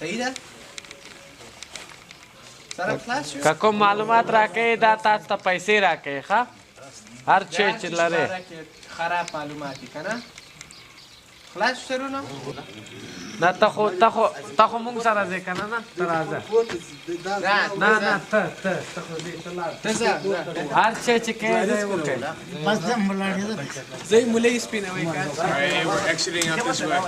صحیح ده سره خلاص شو که کوم معلومات راکې دا تاسو ته پیسې راکې ښه هر شی چې لرې خراب معلومات دي که نه خلاص شو سرونه نه ته خو مونږ سره ځې که نه نه ته راځه نه ته خو ځې ته لاړ هر شی چې کوې دی وکړې زه یې مولۍ سپینوي که We're exiting out this way.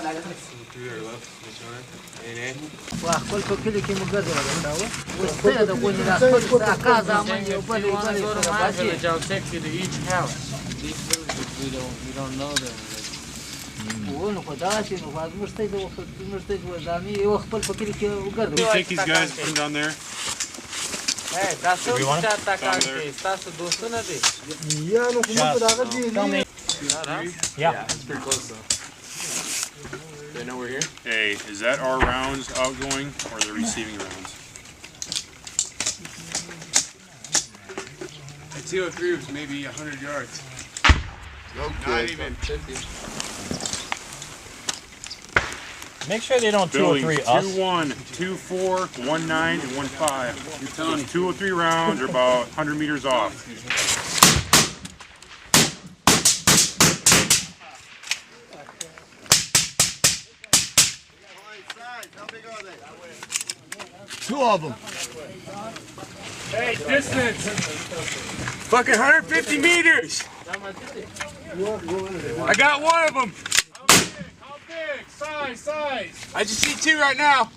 خپل په کلي کې مو ګرځول راوړو اوس ته د غونډې د خپل اکا زامن یو بل یو بل نو خو داسې نو خو زموږ ته ځامي یو خپل په کلي کې وګرځو You take these guys, put them down there. تاسو چاته کار کوئ ستاسو دوستونه دي یا نو کوم په دغه دی Yeah, it's pretty close though. They know we're here? Hey, is that our rounds outgoing or the receiving rounds? At 203 was maybe 100 yards. Okay. Not even. Make sure they don't Building 203 us. 2-1, 2-4, 1-9, and 1-5. So 203 rounds are about 100 meters off. Two of them. Hey, distance! Fucking 150 meters! I got one of them! How big? Size! I just see two right now.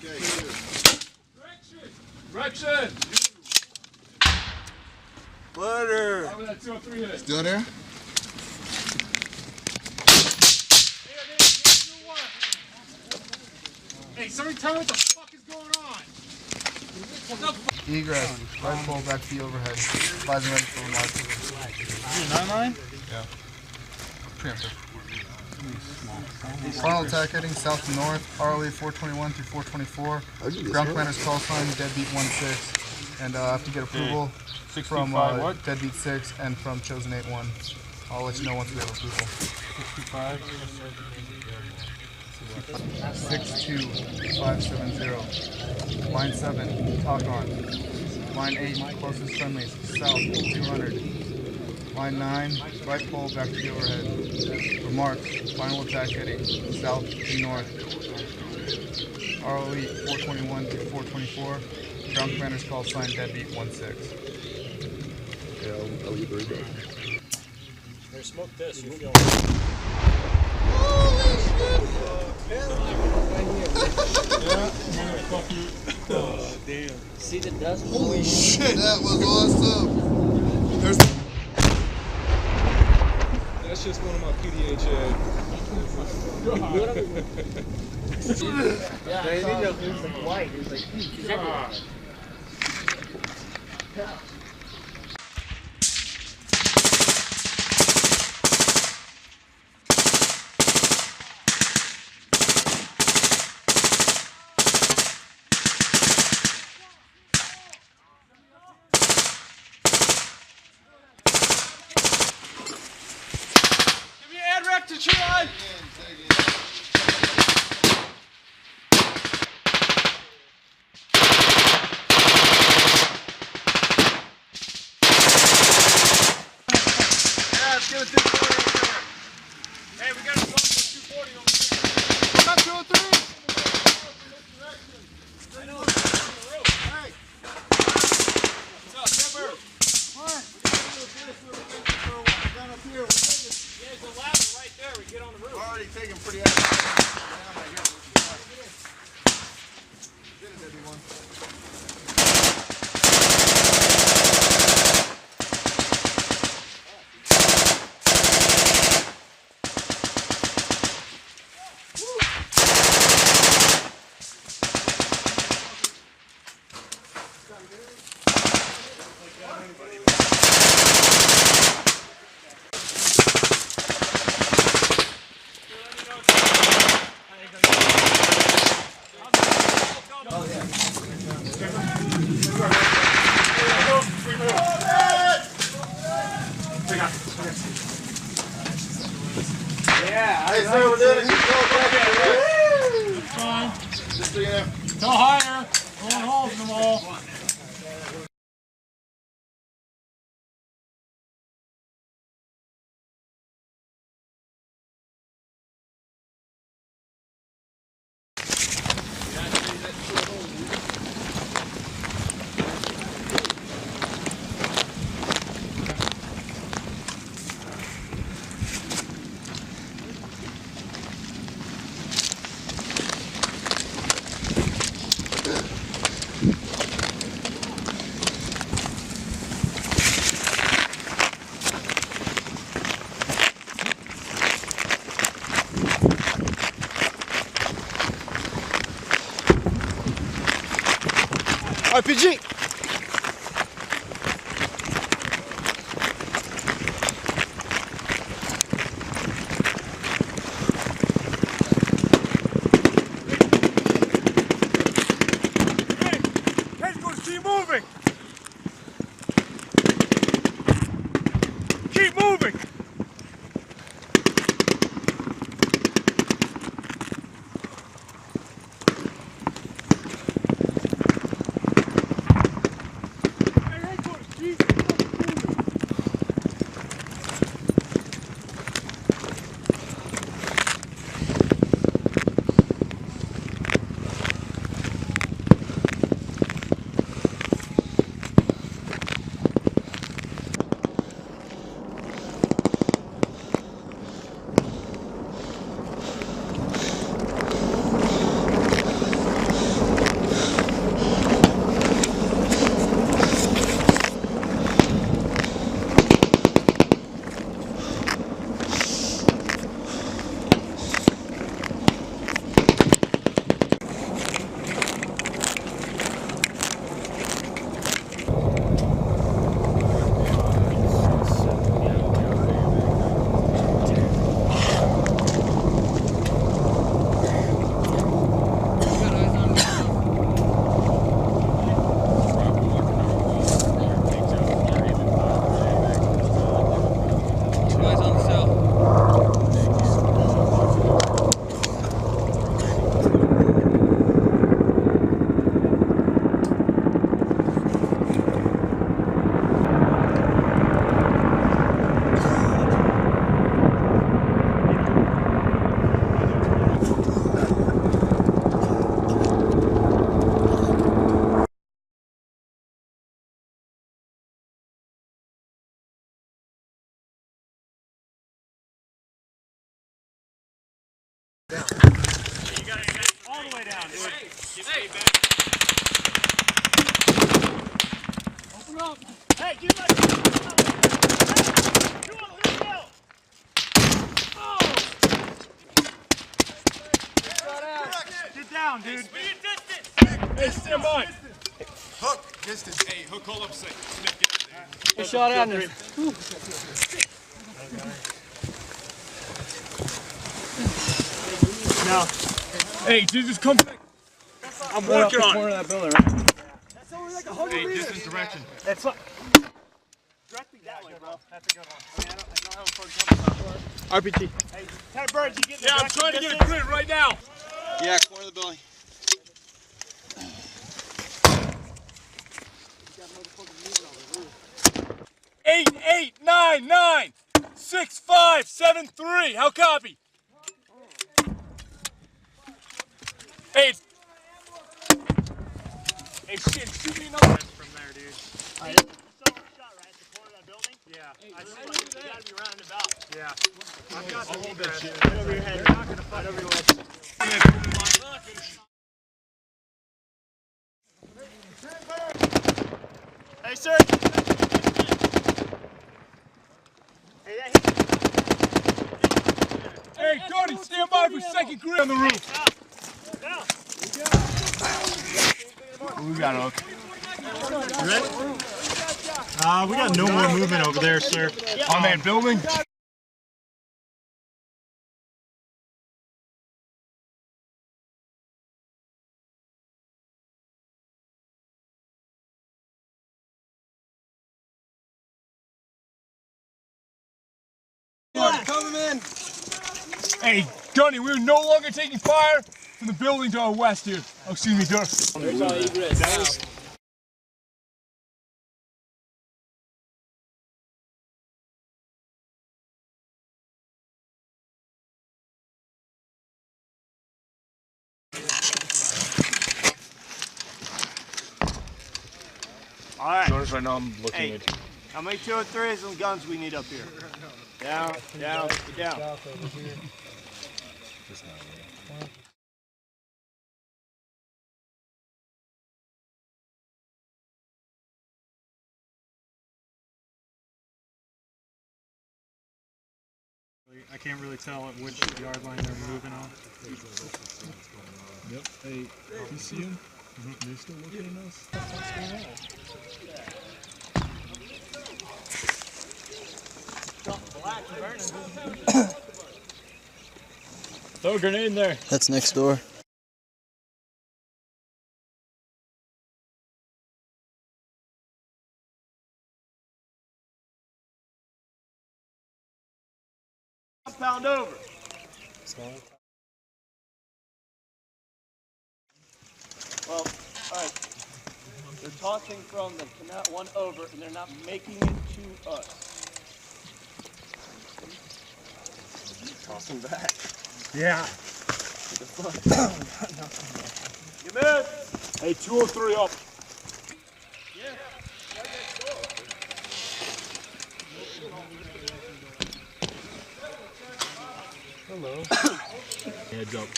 Direction! Butter. Still there? Hey, somebody tell me what the fuck is going on! Egress. Right pole back to the overhead. Advising ready for remark. 9-9? Yeah. Preemptive. Final attack heading south to north. RLE 421 through 424. Ground commander's call sign deadbeat 16. And I have to get approval from deadbeat 6 and from chosen 81. I'll let you know once we have approval. 62570. Line 7, talk on. Line 8, closest friendlies, south 200. Line 9, right pole back to the overhead. Remarks, final attack heading, south to north. ROE 421 through 424. Ground commander's call sign deadbeat 16. I'll leave her there. Here, smoke this. You feel See the dust? Holy shit, that was awesome! That's just one of my PDA chads. Yeah, I saw it was like white. It was like huge. To try! Hey, we got a call for 240 over there. Come up 203! I know, it's on the road. Hey! What's up, Timber? What? Down up here. There's a ladder right there. We get on the roof. We're already taking pretty active. Get it, everyone. No higher. Going holes in the wall. RPG! Keep moving! Keep moving! All the way down, dude. Hey, open up. Hey, get back. You want to go? Oh! Get down, dude. Hey, stand by. Hook, distance. Hey, hook, hold up a second. Smith, get up there. Good shot on there. Now, hey, Jesus, come back. I'm working on it. Corner of that building, right? That's only like 100 meters. Distance, direction. It's like, direct me that way, bro. That's a good one. I mean, I don't have a phone coming. RPG. Hey, Ted Bird, you get the Yeah, I'm trying to get a grid right now. Yeah, corner of the building. 8899 6573. How copy? Hey, shit, shoot me another. From there, dude. All right. Shot right at the corner of that building? Yeah. I just like, you gotta be rounding about. Yeah. I've got to hold that shit. Right over your head. You're not gonna fight over your head. Hey, sir. Hey, that hit. Hey, Cody, stand by for second grid on the roof. Down. We got hook. You ready? We got no more movement over there, sir. On that building? Cover him in. Hey, Gunny, we're no longer taking fire From the building to our west, dude. Oh, excuse me, dude. There's all egress now. All right. Notice right now I'm looking at you. How many 203s and guns we need up here? Down, down, down. I can't really tell at which yard line they're moving on. Yep. Hey, you see him? They're still looking at us. Throw a grenade in there. That's next door. Pound over. Well, all right. They're tossing from the canal one over, and they're not making it to us. Tossing back. Yeah. You missed. Hey, 203 up. Hello. Heads up.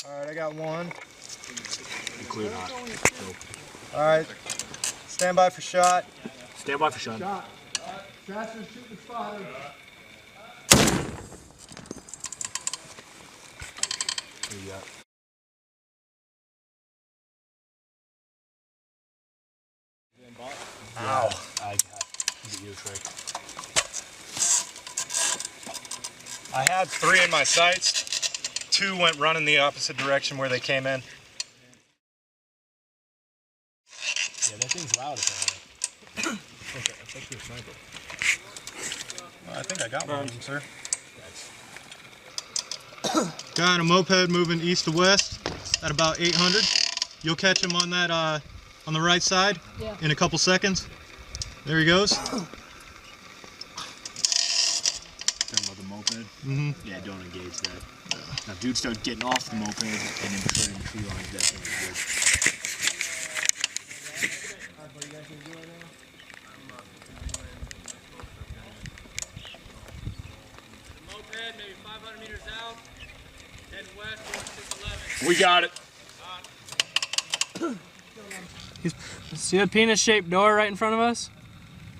Alright, I got one. You clear hot. Alright. Stand by for shot. Stand by for shot. Faster shooting spotted. Who you got? Ow. I get you, Trey. I had 3 in my sights. 2 went running the opposite direction where they came in. Yeah, that thing's loud apparently. That's actually a sniper. Well, I think I got one of them, sir. Guy on a moped moving east to west at about 800. You'll catch him on that on the right side in a couple seconds. There he goes. Talking about the moped? Mm-hmm. Yeah, don't engage that. Now, if dude starts getting off the moped and then turning the tree lines, that's gonna be good. Moped, maybe 500 meters out. Heading west towards 611. We got it. See a penis-shaped door right in front of us?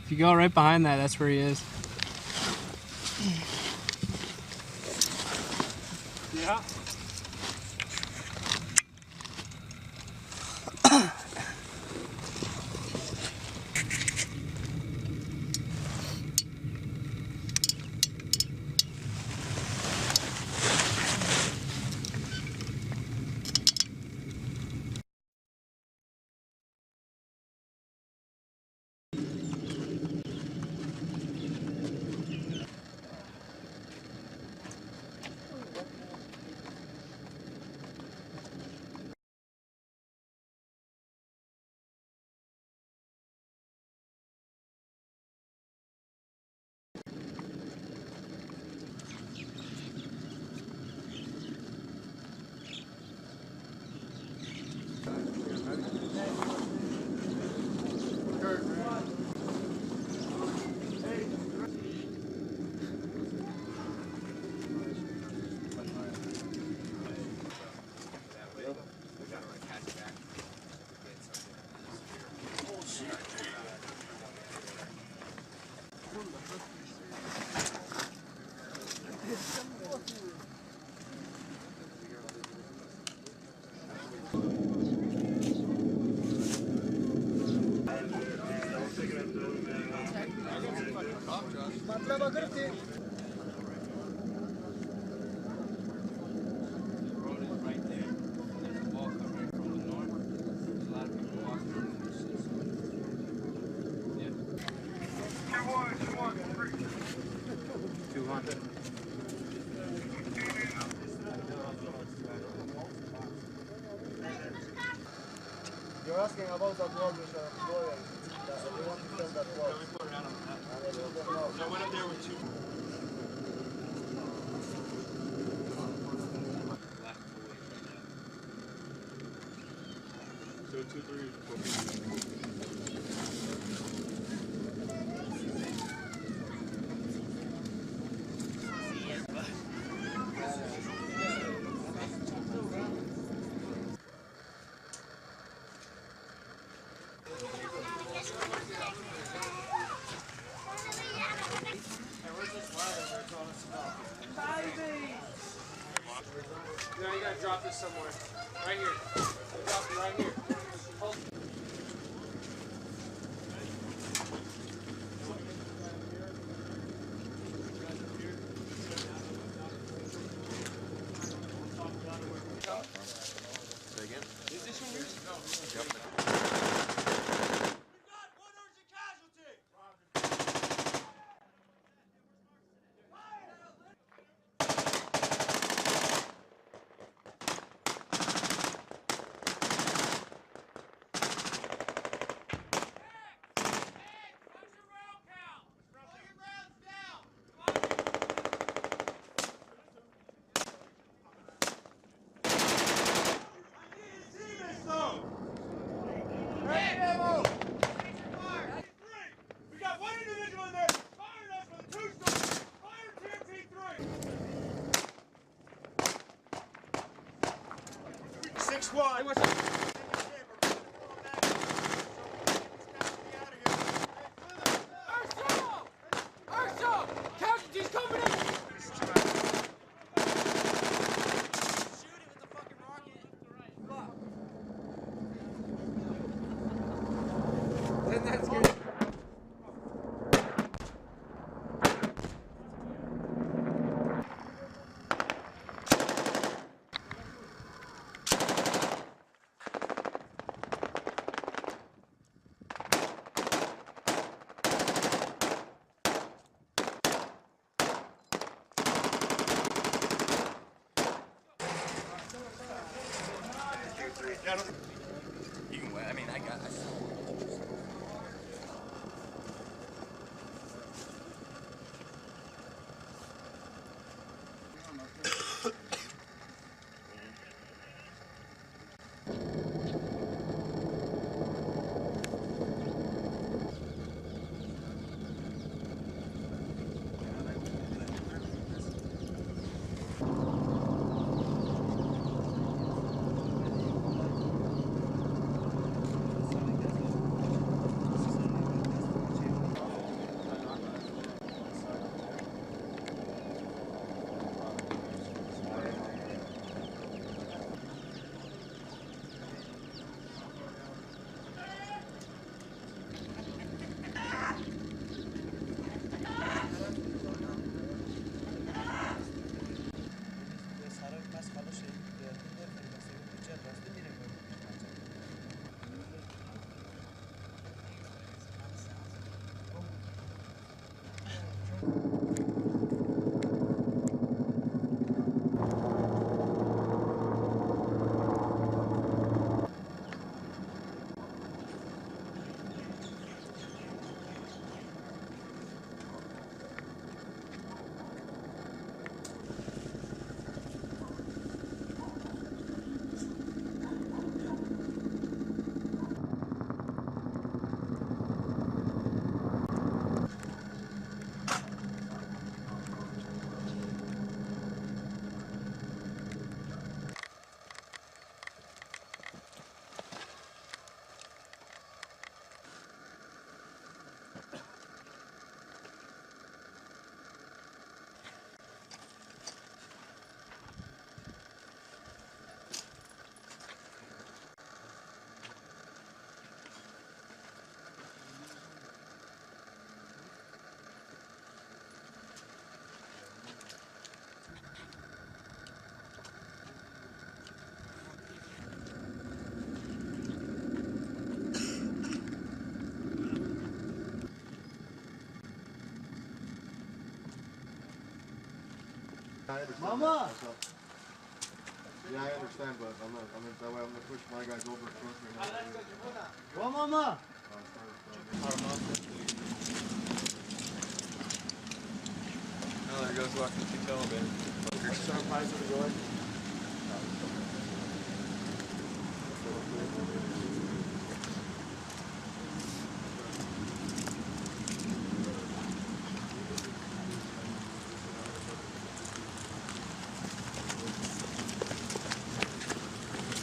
If you go right behind that, that's where he is. Yeah. You're asking about that wall which are destroyed. They want to tell that wall. Let me put it out on the map. So I went up there with 2. So 2, 3, Now you gotta drop this somewhere. Right here. Drop it right here. Hold. Say again? Is this one yours? No. Yep. We've got 1 urgent casualty! We got 1 individual in there firing us with a 2-story. Fire TNT-3. 6-1. Casualties coming in! Shooting with the fucking rocket. Then that's good. You can wait. I mean, I Mama! Yeah, I understand, but I'm not. That way I'm gonna push my guys over closer. Go, mama. Oh, there goes walking to kill, man. Some pies over the way.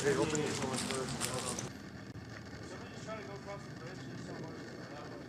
Hey, open these ones first. Somebody's trying to go across the bridge. There's someone that way.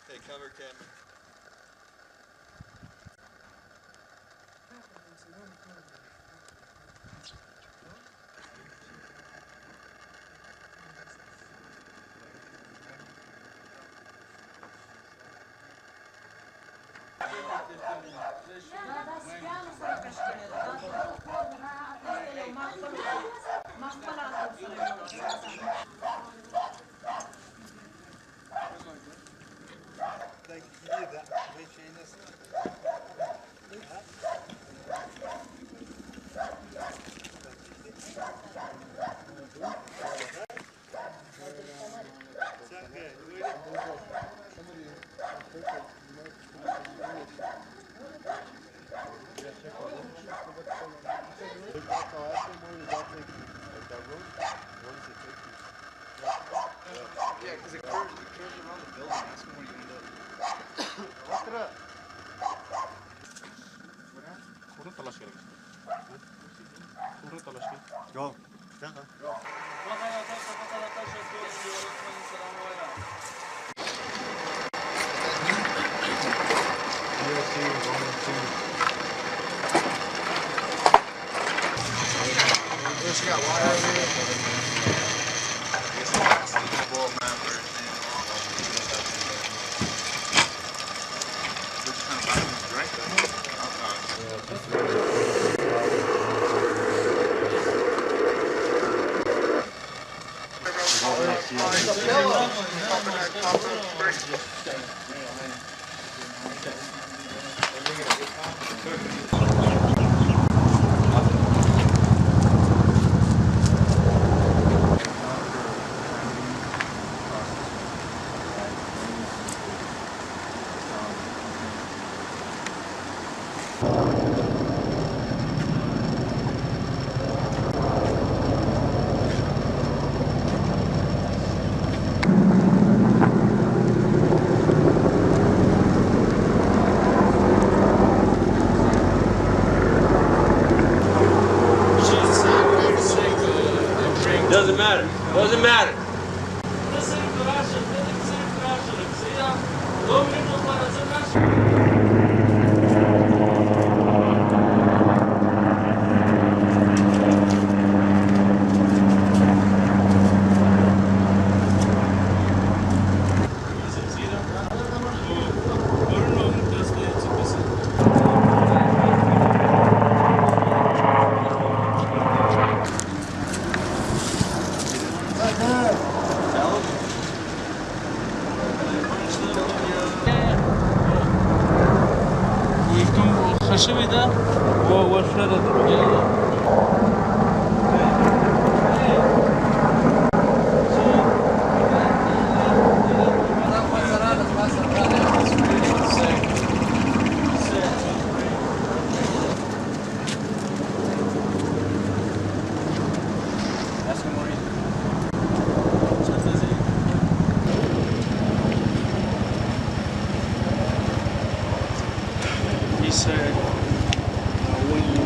Hey, cover Cam. Yeah, because it curves around the building. Ask him where you end up. Look it up. Go. She got water over here. Doesn't matter. Doesn't matter. خشبي ده هو الشرد الرجالي He said, when you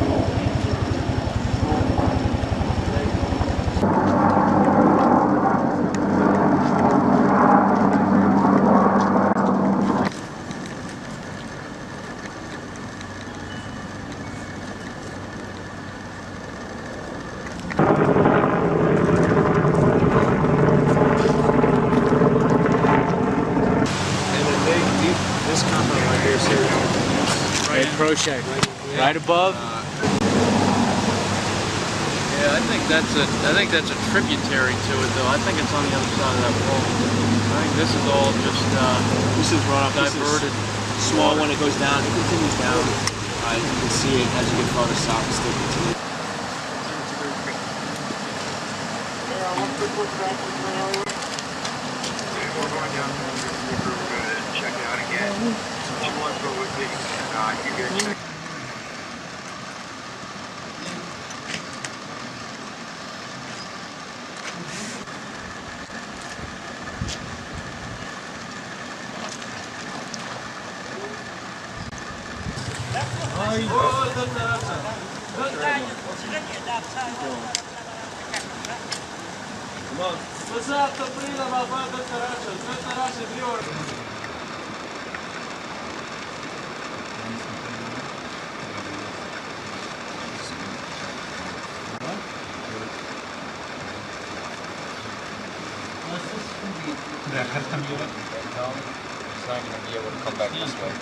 Right, Crochet. Right above. Yeah, I think that's a tributary to it, though. I think it's on the other side of that wall. I think this is all just This is runoff. diverted. This is small when it goes down. It continues down. You can see it as you get farther south. It still continues. We're going down there and check it out again. If you want to go with me, you get check. It's not going to be able to come back this way.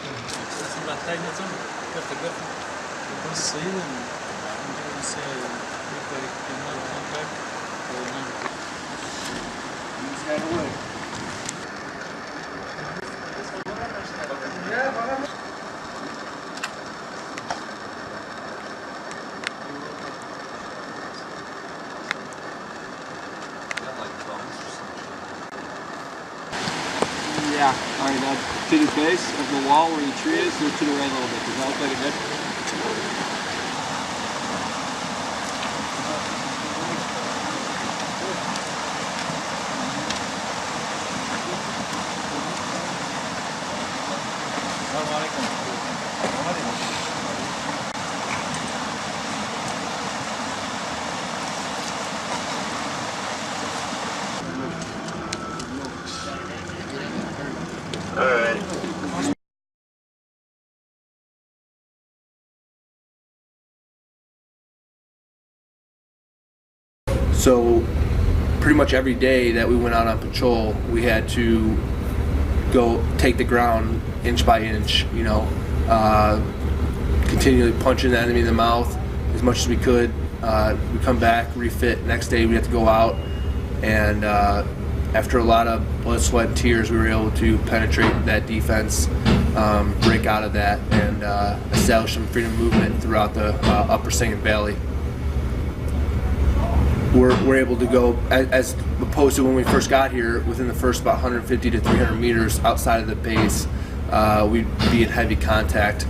Yeah, alright, now to the base of the wall where your tree is, look to the right a little bit. Does that look like a hip? So pretty much every day that we went out on patrol, we had to go take the ground inch by inch, you know, continually punching the enemy in the mouth as much as we could. We come back, refit. Next day we had to go out, and after a lot of blood, sweat, and tears, we were able to penetrate that defense, break out of that, and establish some freedom movement throughout the upper Sangin Valley. We're able to go, as opposed to when we first got here, within the first about 150 to 300 meters outside of the base, we'd be in heavy contact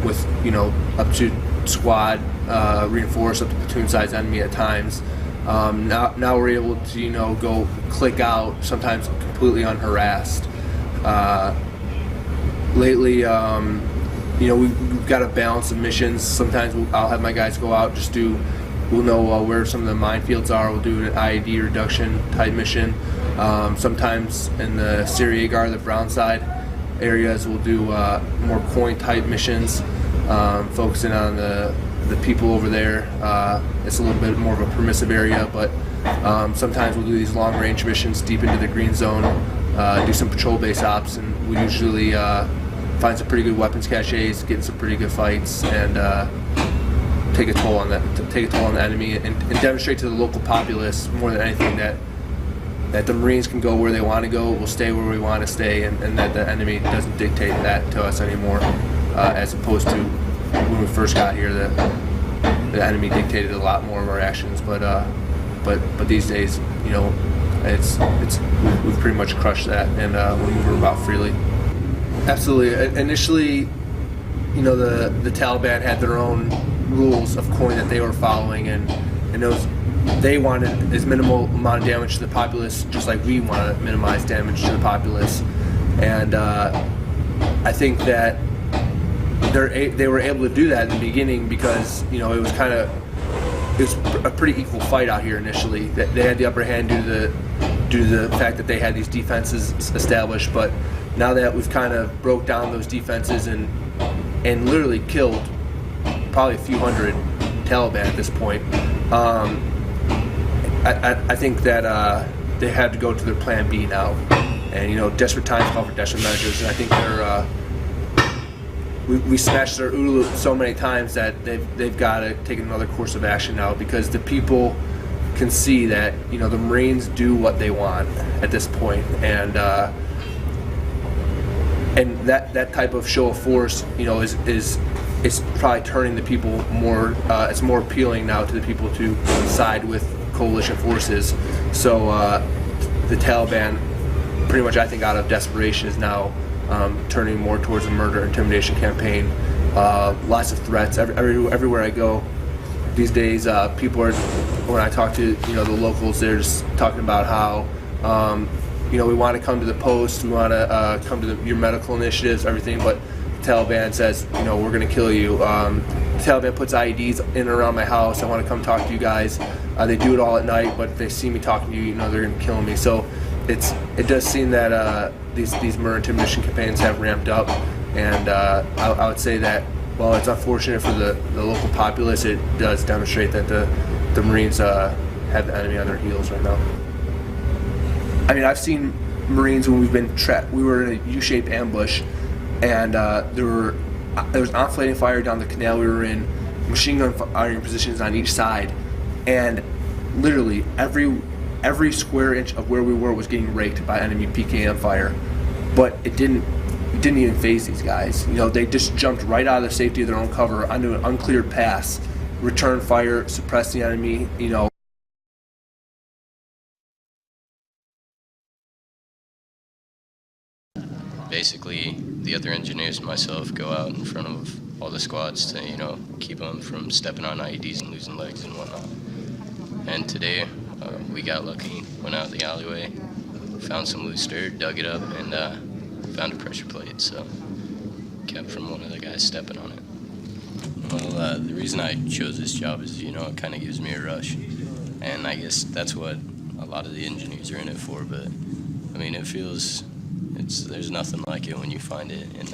with, you know, up to squad, reinforced up to platoon-sized enemy at times. Now we're able to, you know, go click out, sometimes completely unharassed. Lately, you know, we've got a balance of missions. Sometimes I'll have my guys go out, just do. We'll know where some of the minefields are. We'll do an IED reduction type mission. Sometimes in the Syriagar, the brown side areas, we'll do more coin type missions, focusing on the people over there. It's a little bit more of a permissive area, but sometimes we'll do these long range missions deep into the green zone, do some patrol base ops, and we usually find some pretty good weapons caches, get in some pretty good fights, and take a toll on the enemy, and demonstrate to the local populace more than anything that the Marines can go where they want to go, we'll stay where we want to stay, and that the enemy doesn't dictate that to us anymore, as opposed to when we first got here. The enemy dictated a lot more of our actions, but these days, you know, we've pretty much crushed that, and we're moving about freely. Absolutely. Initially, you know, the Taliban had their own rules of coin that they were following, and they wanted as minimal amount of damage to the populace, just like we want to minimize damage to the populace. And I think that they were able to do that in the beginning because, you know, it was a pretty equal fight out here initially. They had the upper hand due to the fact that they had these defenses established. But now that we've kind of broke down those defenses and literally killed probably a few hundred Taliban at this point, I think that they had to go to their plan B now. And, you know, desperate times call for desperate measures, and I think we smashed their OODA loop so many times that they've got to take another course of action now, because the people can see that, you know, the Marines do what they want at this point, and that type of show of force, you know, is probably turning the people more. It's more appealing now to the people to side with coalition forces. So the Taliban, pretty much, I think, out of desperation, is now turning more towards a murder intimidation campaign. Lots of threats everywhere I go these days. People are, when I talk to, you know, the locals, they're just talking about how, you know, we want to come to the post, we want to come to your medical initiatives, everything, but the Taliban says, you know, we're going to kill you. The Taliban puts IEDs in and around my house. I want to come talk to you guys. They do it all at night, but if they see me talking to you, you know, they're going to kill me. So it does seem that these murder intimidation campaigns have ramped up, and I would say that while it's unfortunate for the local populace, it does demonstrate that the Marines have the enemy on their heels right now. I mean, I've seen Marines when we've been trapped. We were in a U-shaped ambush, and there was enfilade fire down the canal we were in, machine gun firing positions on each side, and literally every square inch of where we were was getting raked by enemy PKM fire. But it didn't even faze these guys. You know, they just jumped right out of the safety of their own cover onto an uncleared pass, return fire, suppress the enemy, you know. Basically, the other engineers and myself go out in front of all the squads to, you know, keep them from stepping on IEDs and losing legs and whatnot. And today, we got lucky, went out the alleyway, found some loose dirt, dug it up, and found a pressure plate, so kept from one of the guys stepping on it. Well, the reason I chose this job is, you know, it kind of gives me a rush, and I guess that's what a lot of the engineers are in it for, but, I mean, it feels, there's nothing like it when you find it, and,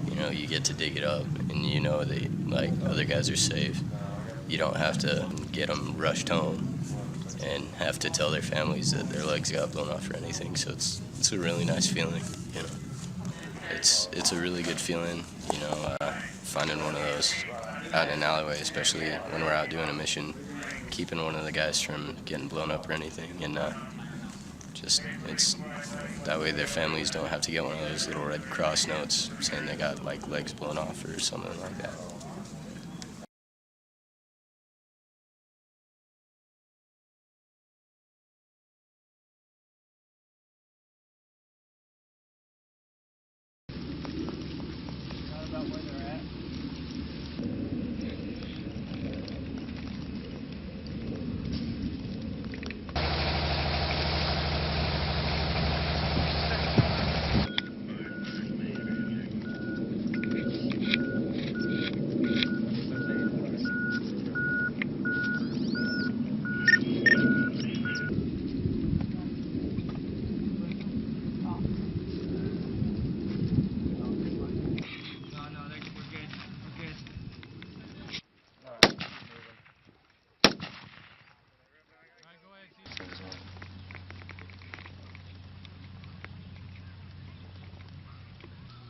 you know, you get to dig it up, and you know they, like, other guys are safe. You don't have to get them rushed home and have to tell their families that their legs got blown off or anything. So it's a really nice feeling, you know. It's a really good feeling, you know, finding one of those out in an alleyway, especially when we're out doing a mission, keeping one of the guys from getting blown up or anything, and just it's that way their families don't have to get one of those little Red Cross notes saying they got like legs blown off or something like that.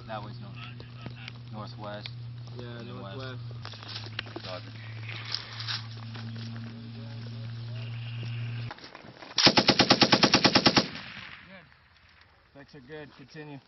That was northwest. Yeah, northwest. Dodger. Good. Specs are good. Continue.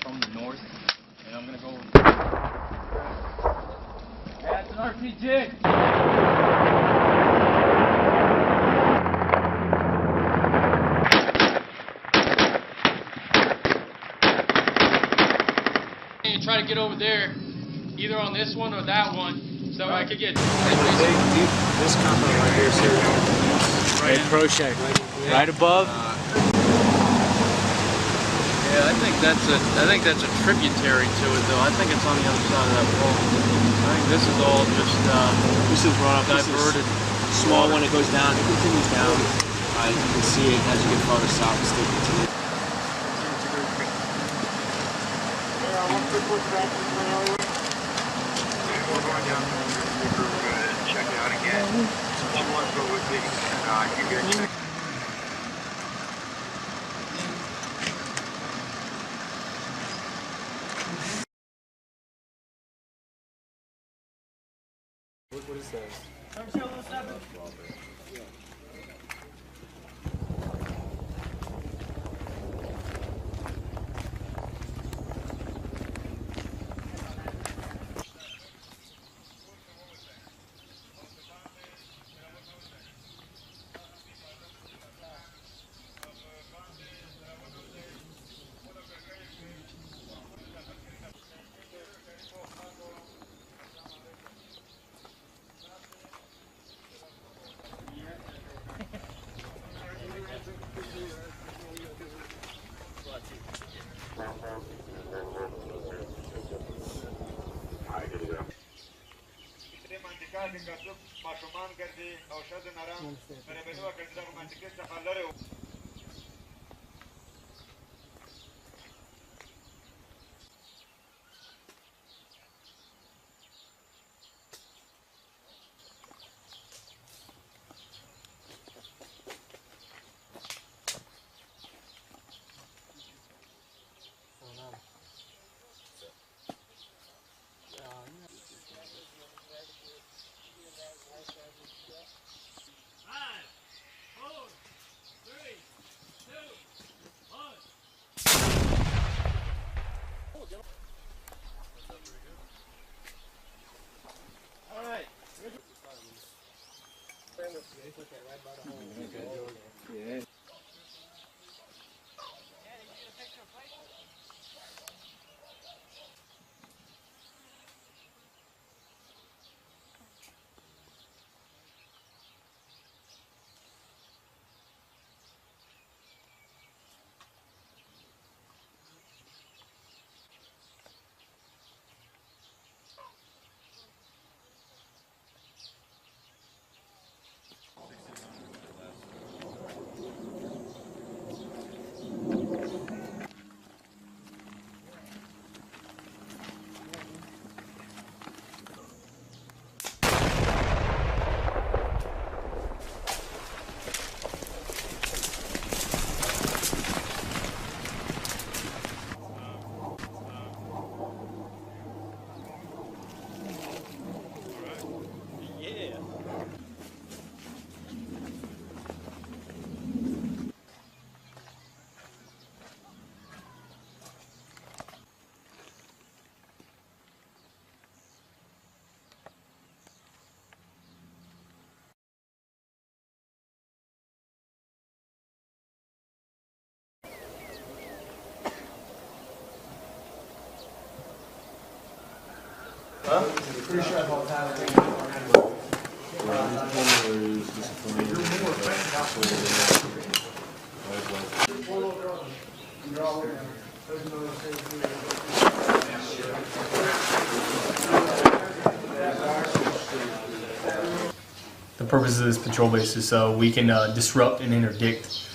From the north, and I'm gonna go. Yeah, it's an RPG. You try to get over there, either on this one or that one, so I could get. This compound right here, sir. Right, pro shack, right above. Yeah, I think that's a tributary to it, though. I think it's on the other side of that wall. I think this is all just this is runoff. diverted. This is small when it goes down. It continues down. You can see it as you get farther south, it's still continuing. We're going down to check it out again. Someone go with me, and you get check. What is that? Yeah. Huh? Pretty sure about that. The purpose of this patrol base is so we can disrupt and interdict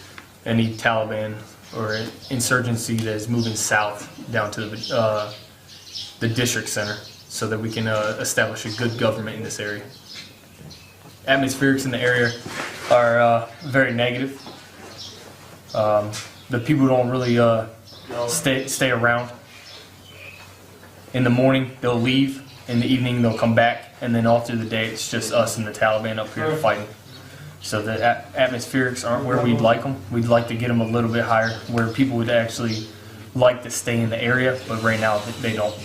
any Taliban or insurgency that is moving south down to the district center, so that we can establish a good government in this area. Atmospherics in the area are very negative. The people don't really stay around. In the morning they'll leave, in the evening they'll come back, and then all through the day it's just us and the Taliban up here fighting. So the atmospherics aren't where we'd like them. We'd like to get them a little bit higher, where people would actually like to stay in the area, but right now they don't.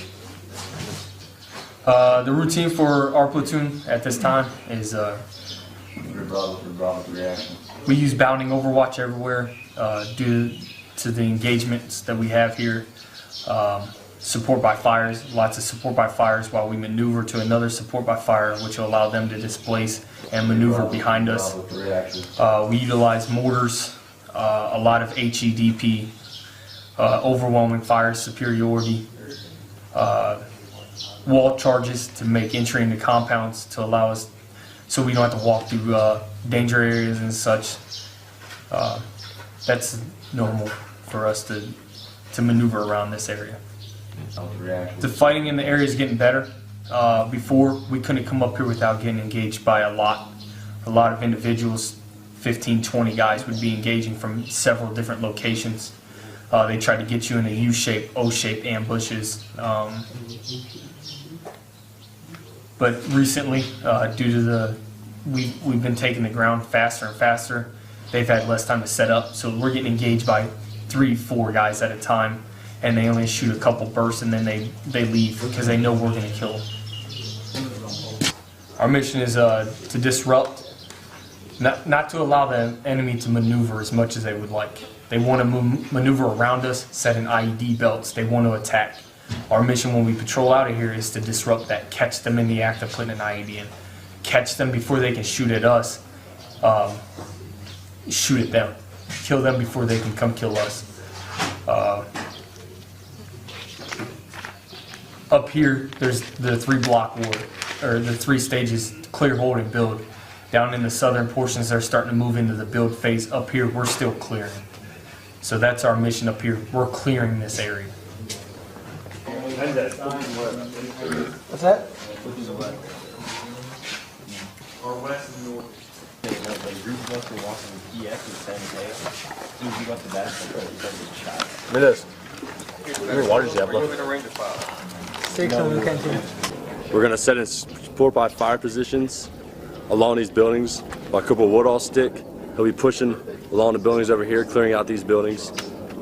The routine for our platoon at this time is we use bounding overwatch everywhere due to the engagements that we have here. Support by fires, lots of support by fires while we maneuver to another support by fire, which will allow them to displace and maneuver behind us. We utilize mortars, a lot of HEDP, overwhelming fire superiority, wall charges to make entry into compounds to allow us so we don't have to walk through danger areas and such. That's normal for us to maneuver around this area. The fighting in the area is getting better. Before, we couldn't come up here without getting engaged by a lot of individuals. 15, 20 guys would be engaging from several different locations. They try to get you in a U-shape, O-shape ambushes. But recently, due to we've been taking the ground faster and faster, they've had less time to set up, so we're getting engaged by 3, 4 guys at a time, and they only shoot a couple bursts and then they leave because they know we're going to kill them. Our mission is to disrupt, not to allow the enemy to maneuver as much as they would like. They want to maneuver around us, set in IED belts, they want to attack. Our mission when we patrol out of here is to disrupt that, catch them in the act of putting an IED in. Catch them before they can shoot at us, shoot at them. Kill them before they can come kill us. Up here, there's the 3-block war, or the 3 stages, clear, hold, and build. Down in the southern portions, they're starting to move into the build phase. Up here, we're still clearing. So that's our mission up here. We're clearing this area. What's that? Or west and north. The group of us were walking with EX in San Mateo. As soon as we got to that, we shot. Look at this. How many waters do you have left? 6 on the canteen. We're going to set in support by fire positions along these buildings by Corporal Woodall stick. He'll be pushing along the buildings over here, clearing out these buildings.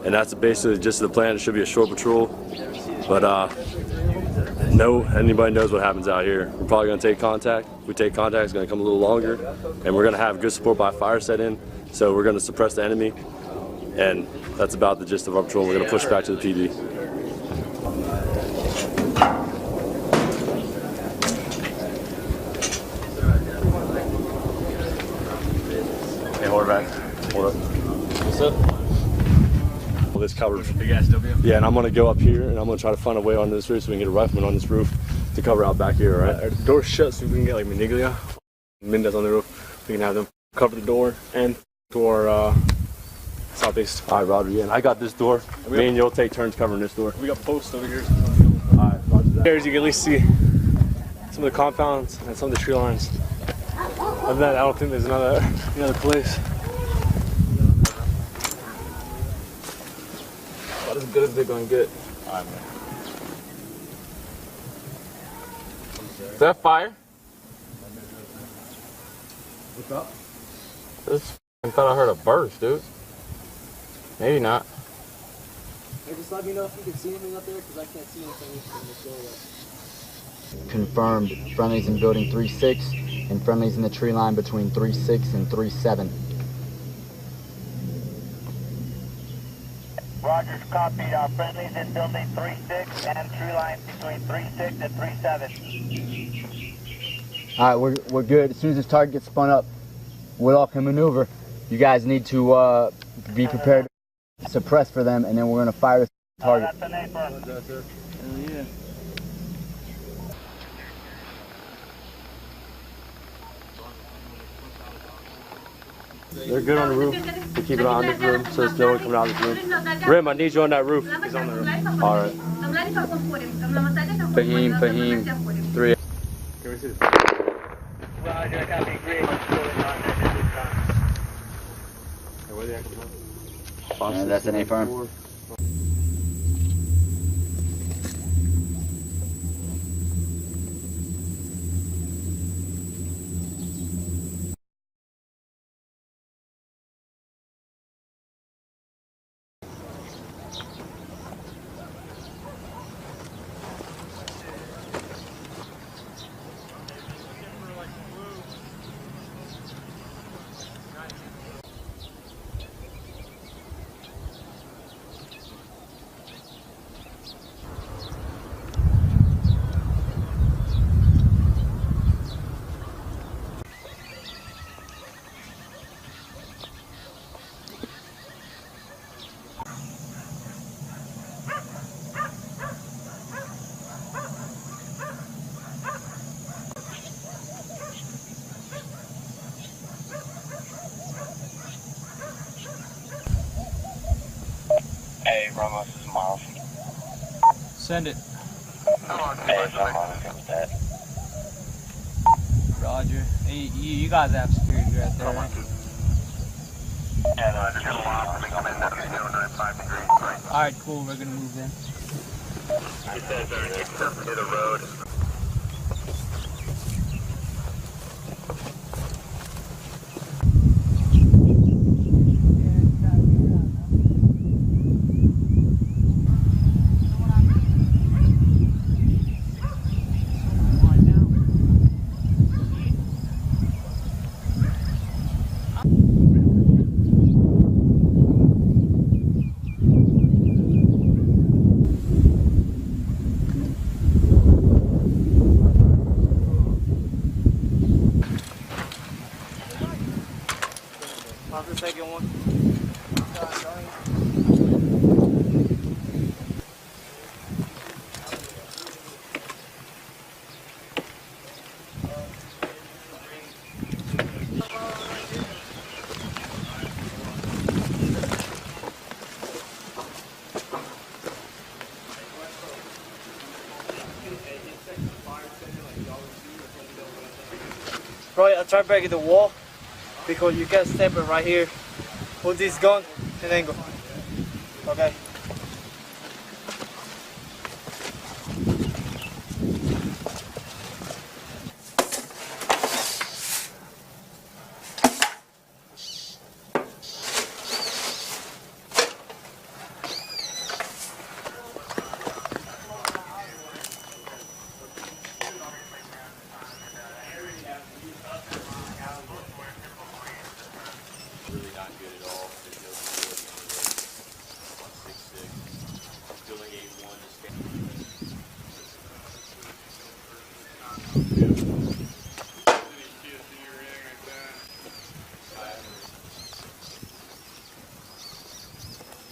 And that's basically just the plan. It should be a short patrol. But anybody knows what happens out here. We're probably going to take contact. If we take contact, it's going to come a little longer. And we're going to have good support by fire set in. So we're going to suppress the enemy. And that's about the gist of our patrol. We're going to push back to the PD. Hey, hold it back. Hold it. What's up? This covered. Big ass W? Yeah, and I'm going to go up here and I'm going to try to find a way onto this roof so we can get a rifleman on this roof to cover out back here, alright? The door's shut so we can get like Maniglia, Mendez on the roof. We can have them cover the door and to our southeast. Alright, Roger, yeah, and I got this door. Me and you'll take turns covering this door. We got posts over here. Alright, Roger that. Here, you can at least see some of the compounds and some of the tree lines. Other than that, I don't think there's another place. About as good as they're gonna get. Alright, man. Is that fire? What's up? I thought I heard a burst, dude. Maybe not. Hey, just let me know if you can see anything up there, because I can't see anything from this doorway. Confirmed friendlies in building 3-6 and friendlies in the tree line between 3-6 and 3-7. Rogers, copy. Friendlies in building 3-6 and tree line between 3-6 and 3-7. All right, we're good. As soon as this target gets spun up, Woodall can maneuver. You guys need to be prepared to suppress for them, and then we're going to fire this target. That's an A-firm. Yeah. They're good on the roof. We keep it on this room so there's no one coming out of this room. Rim, I need you on that roof. He's on the roof. Alright. Fahim, 3. Can we see this? Roger, copy. Green. Where the heck is that? That's an A-firm. Bravo, this is Miles. Send it. Hey, Bravo, that. Roger. Hey, you guys have security right there, right? Yeah, no, just a while. I'm in 095 degrees, right? Alright, cool. We're gonna move in. He says except to the road. How's the second one? Right, I'll try breaking the wall because you can step it right here. Hold this gun and then go. Okay. Really not good at all. There's no stability in the road. 166. Building 81 is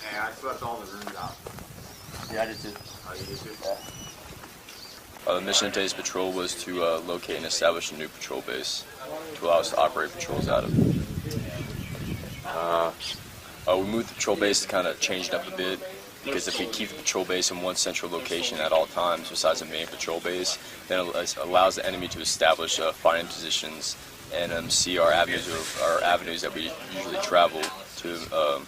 Hey, I swept all the rooms out. Yeah, I did too. Oh, you did too? The mission of today's patrol was to locate and establish a new patrol base to allow us to operate patrols out of. We moved the patrol base to kind of change it up a bit, because if we keep the patrol base in one central location at all times besides the main patrol base, then it allows the enemy to establish firing positions and see our avenues that we usually travel to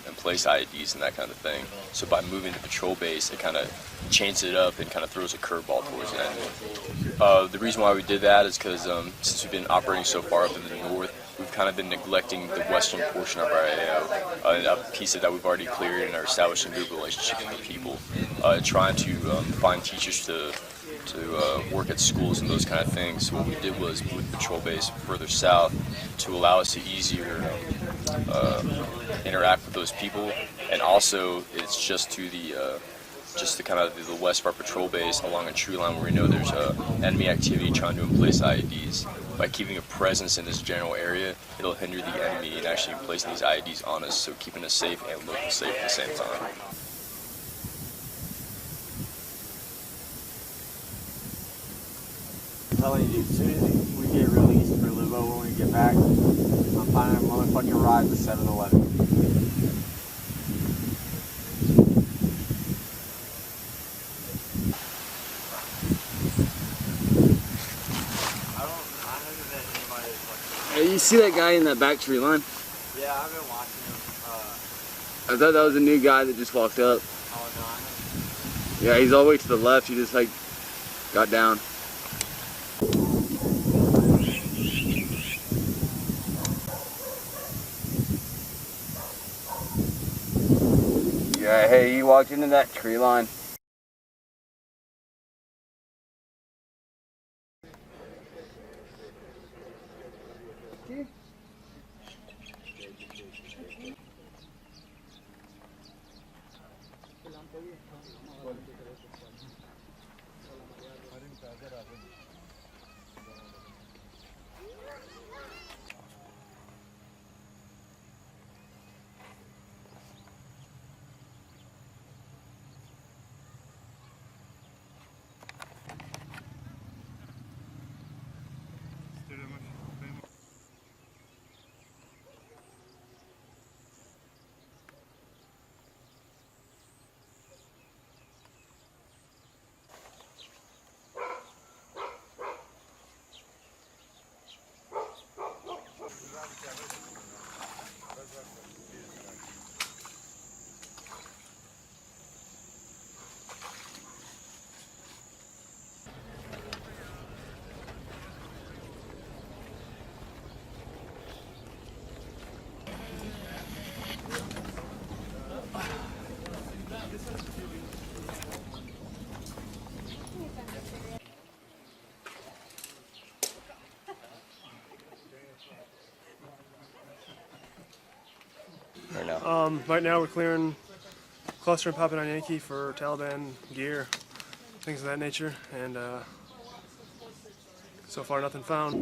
and place IEDs and that kind of thing. So by moving the patrol base, it kind of changes it up and kind of throws a curveball towards the enemy. The reason why we did that is because since we've been operating so far up in the north, we've kind of been neglecting the western portion of our AO, a piece that we've already cleared and are establishing good relationships with the people, trying to find teachers to work at schools and those kind of things. So what we did was move the patrol base further south to allow us to easier interact with those people, and also it's just to the kind of the west of our patrol base along a tree line where we know there's enemy activity trying to place IEDs. By keeping a presence in this general area, it'll hinder the enemy in actually placing these IEDs on us, so keeping us safe and local safe at the same time. I'm telling you, as soon as we get released for Livo when we get back, I'm finding a motherfucking ride to 7-Eleven. Hey, you see that guy in that back tree line? Yeah, I've been watching him. I thought that was a new guy that just walked up. Oh no, I know. Yeah, he's all the way to the left. He just like got down. Yeah, hey, he walked into that tree line. Right now we're clearing cluster and popping on Yankee for Taliban gear, things of that nature, and so far nothing found.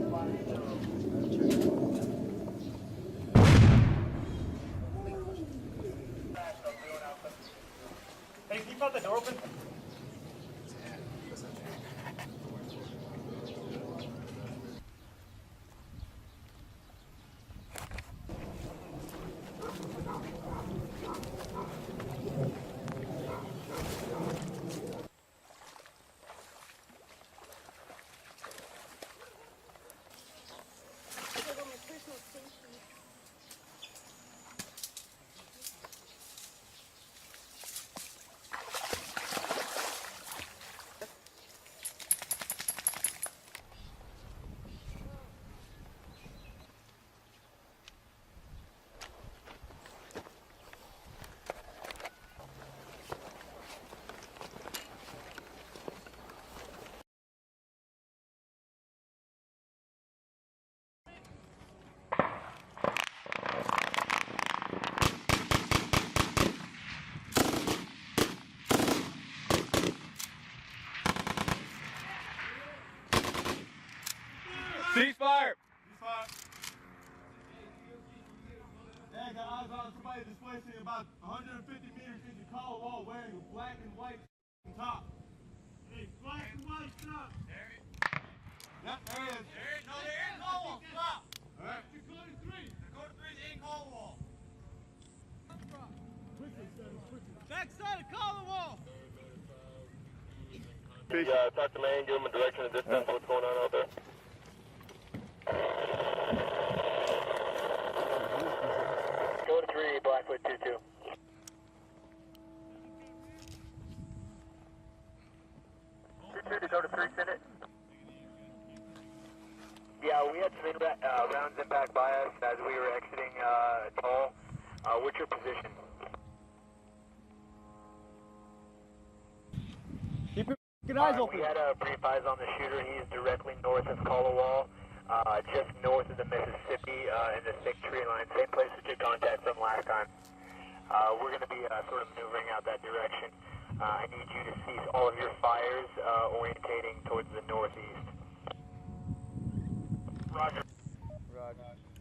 Hey, can you pop that door open? Ceasefire! Yeah, I got eyes on somebody displacing about 150 meters into collar wall wearing a black and white top. Hey, black and white top. There it is. Yep, there it is. No, there is collar wall. Stop. All right. Dakota 3. Dakota 3 is in collar wall. Backside of collar wall. Talk to main, give him a direction and distance. What's going on out there? Dakota 3, Blackwood 2-2. Dakota 3, send it. Yeah, we had some rounds impact by us as we were exiting Toll. What's your position? Keep your eyes open. We had brief eyes on the shooter. He's directly north of Colawall, just north of the Mississippi in the thick tree line. Same place we took contact from last time. We're going to be sort of maneuvering out that direction. I need you to cease all of your fires, orientating towards the northeast. Roger.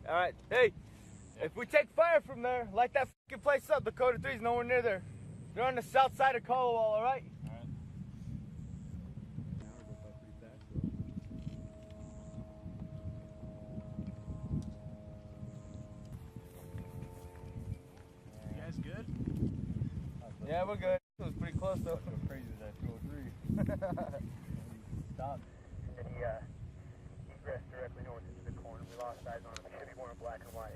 All right, hey, if we take fire from there, light that fucking place up. Dakota 3's nowhere near there. They're on the south side of Colwall, all right? You guys good? Yeah, we're good. It was pretty close though. So crazy that 203. Stop. And he egressed directly north into the corner. We lost eyes on him. It should be more black and white.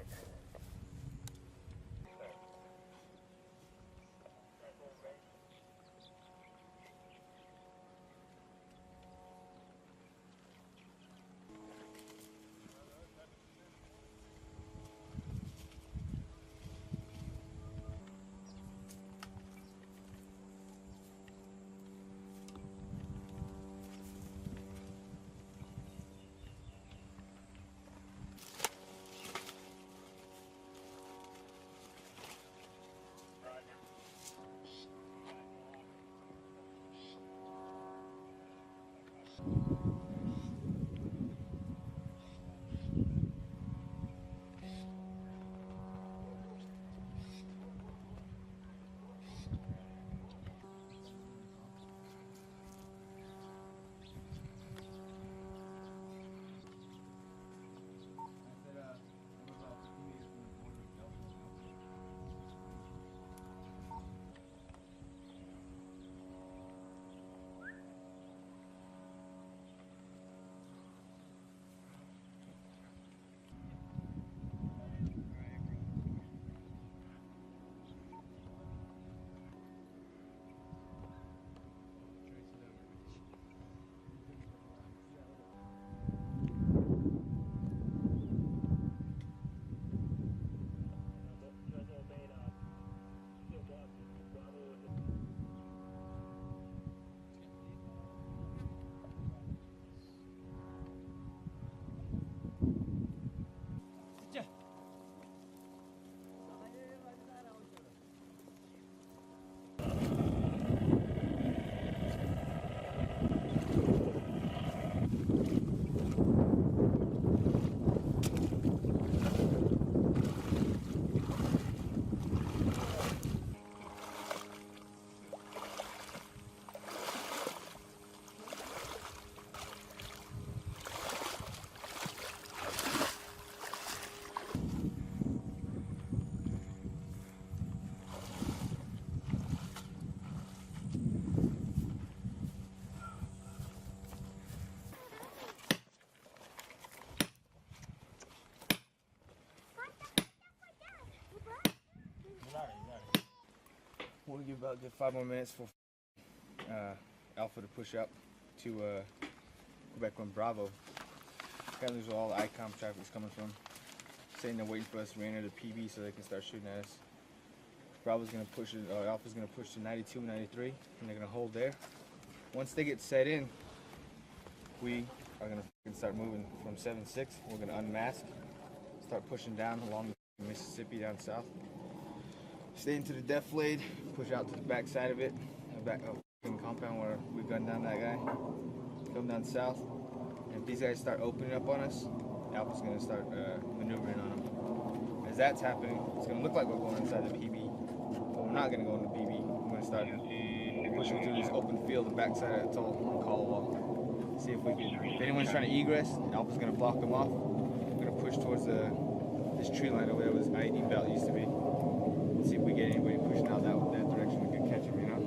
We'll give about 5 more minutes for Alpha to push up to Quebec on Bravo. Apparently there's all the ICOM traffic is coming from. Saying they're waiting for us to enter the PB so they can start shooting at us. Bravo's gonna push it, Alpha's gonna push to 92, 93, and they're gonna hold there. Once they get set in, we are gonna start moving from 7-6. We're gonna unmask, start pushing down along the Mississippi down south. Stay into the defilade, push out to the back side of it, back compound where we gunned down that guy. Come down south, and if these guys start opening up on us, Alpha's gonna start maneuvering on them. As that's happening, it's gonna look like we're going inside the PB, but we're not gonna go in the PB. We're gonna start pushing through this open field, the backside of that toll on Caldwell. See if we can. If anyone's trying to egress, Alpha's gonna block them off. We're gonna push towards this tree line over there where this IED belt used to be. See if we get anybody pushing out that direction. We can catch them, you know.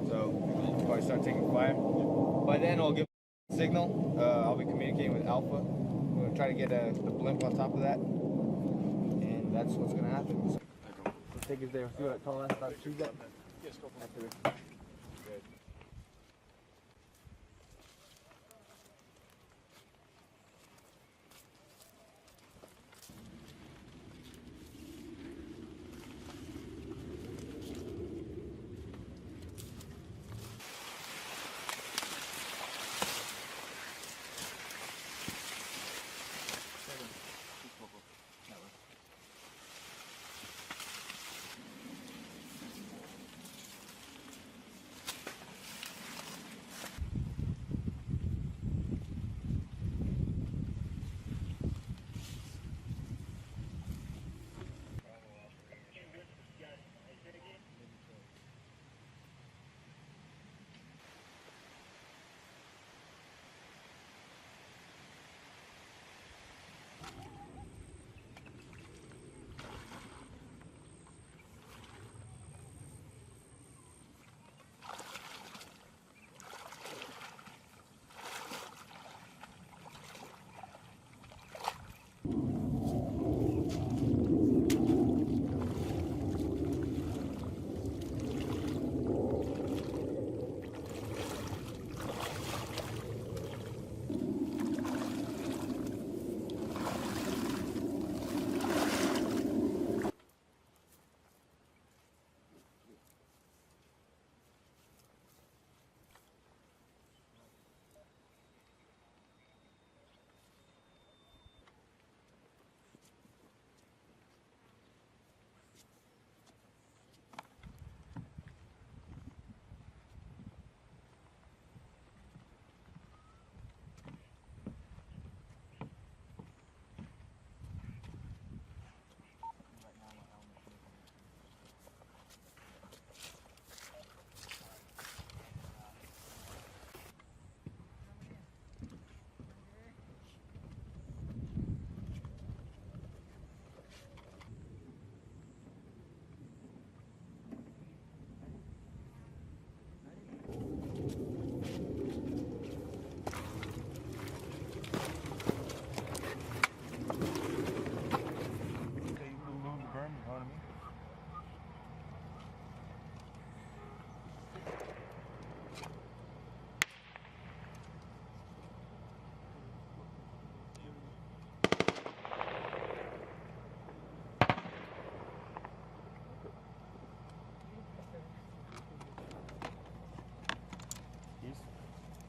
So we'll probably start taking fire. By then, I'll give a signal. I'll be communicating with Alpha. We're gonna try to get the blimp on top of that, and that's what's gonna happen. So, we'll take us there. See what tall ass about trees up. Yes, go for it. Good.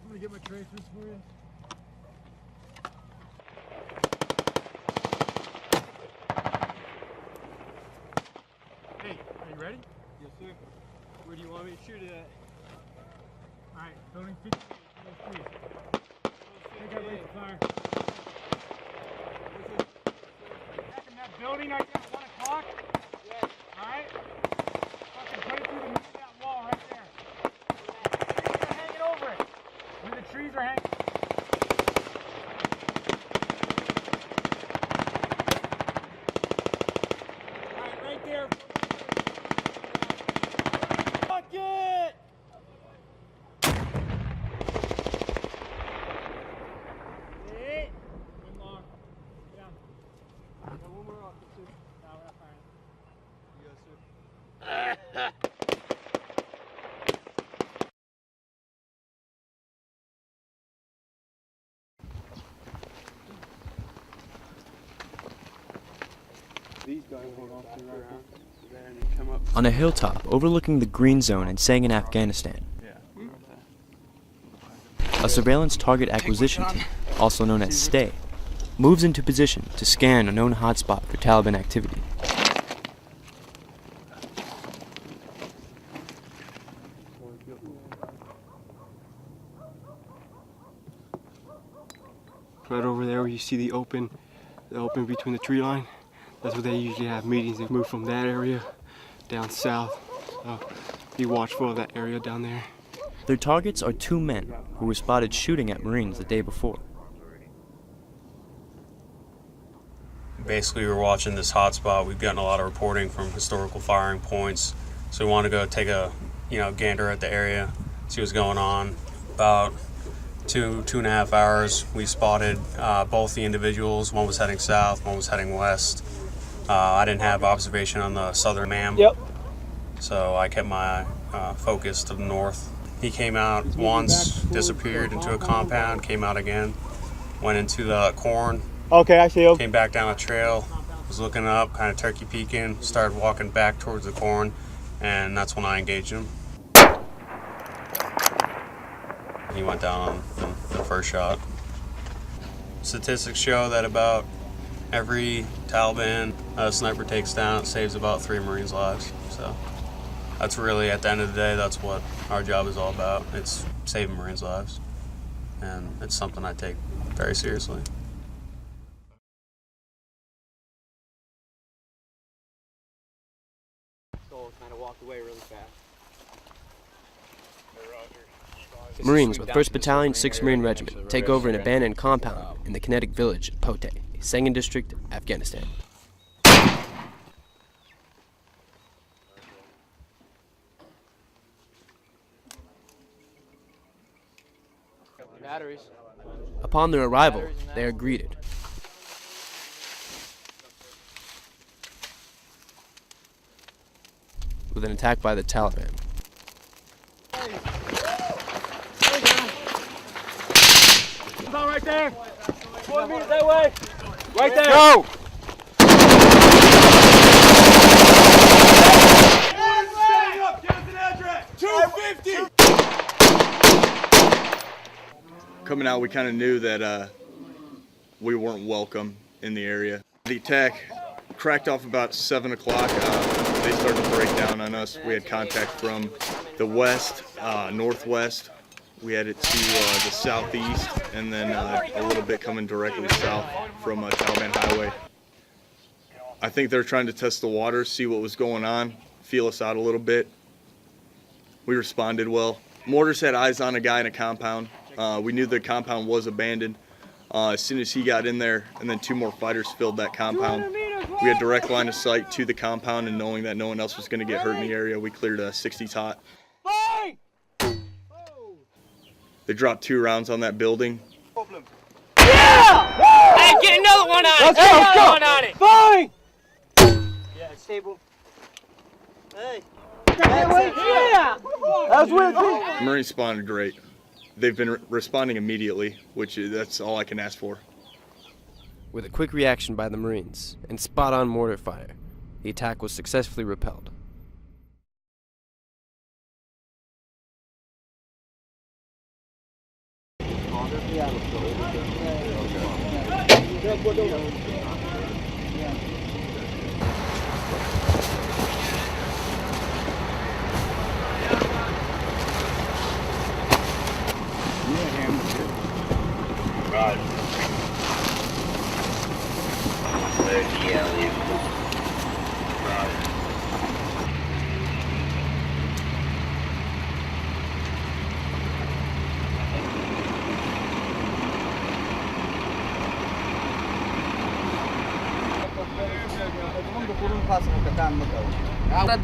I'm gonna get my tracers for you. Hey, are you ready? Yes, sir. Where do you want me to shoot it at? Alright, building 58. Take out rate fire. Back in that building I got at 1 o'clock? Yes. Alright? Fucking put it through the middle of that wall right there. Trees are hanging over it. Where the trees are hanging. Alright, right there. Fuck it! Hey! One more. Yeah. Got one more up, too. No, we're not firing. Yes, sir. On a hilltop overlooking the green zone in Sangin, Afghanistan, a surveillance target acquisition team, also known as STAY, moves into position to scan a known hotspot for Taliban activity. Right over there where you see the open between the tree line, that's where they usually have meetings. They move from that area down south. So be watchful of that area down there. Their targets are 2 men who were spotted shooting at Marines the day before. Basically, we were watching this hotspot. We've gotten a lot of reporting from historical firing points, so we wanted to go take a gander at the area, see what's going on. About 2.5 hours, we spotted both the individuals. One was heading south, one was heading west. I didn't have observation on the southern man, so I kept my focus to the north. He came out once, disappeared into a compound, came out again, went into the corn. Okay, I see him. Came back down the trail, was looking up, kind of turkey peeking, started walking back towards the corn, and that's when I engaged him. He went down on the first shot. Statistics show that about every Taliban sniper takes down, it saves about 3 Marines' lives. So that's really, at the end of the day, that's what our job is all about. It's saving Marines' lives, and it's something I take very seriously. Kind of walked away really fast. Marines with 1st Battalion, 6th Marine Regiment take over an abandoned compound in the kinetic village of Pote, Sangin District, Afghanistan. Batteries. Upon their arrival, they are greeted with an attack by the Taliban. About right there. 4 meters that way. Right there. Go! Coming out, we kind of knew that we weren't welcome in the area. The attack cracked off about 7 o'clock. They started to break down on us. We had contact from the west, northwest. We had it to the southeast, and then a little bit coming directly south from Taliban Highway. I think they're trying to test the waters, see what was going on, feel us out a little bit. We responded well. Mortars had eyes on a guy in a compound. We knew the compound was abandoned. As soon as he got in there, and then 2 more fighters filled that compound, we had direct line of sight to the compound, and knowing that no one else was going to get hurt in the area, we cleared 60s hot. They dropped 2 rounds on that building. Yeah! Hey, get another one on it! Let's go, let's go! One on it! Fine! Yeah, stable. Hey! Yeah! That was weird. Marines responded great. They've been responding immediately, which that's all I can ask for. With a quick reaction by the Marines and spot-on mortar fire, the attack was successfully repelled. Right.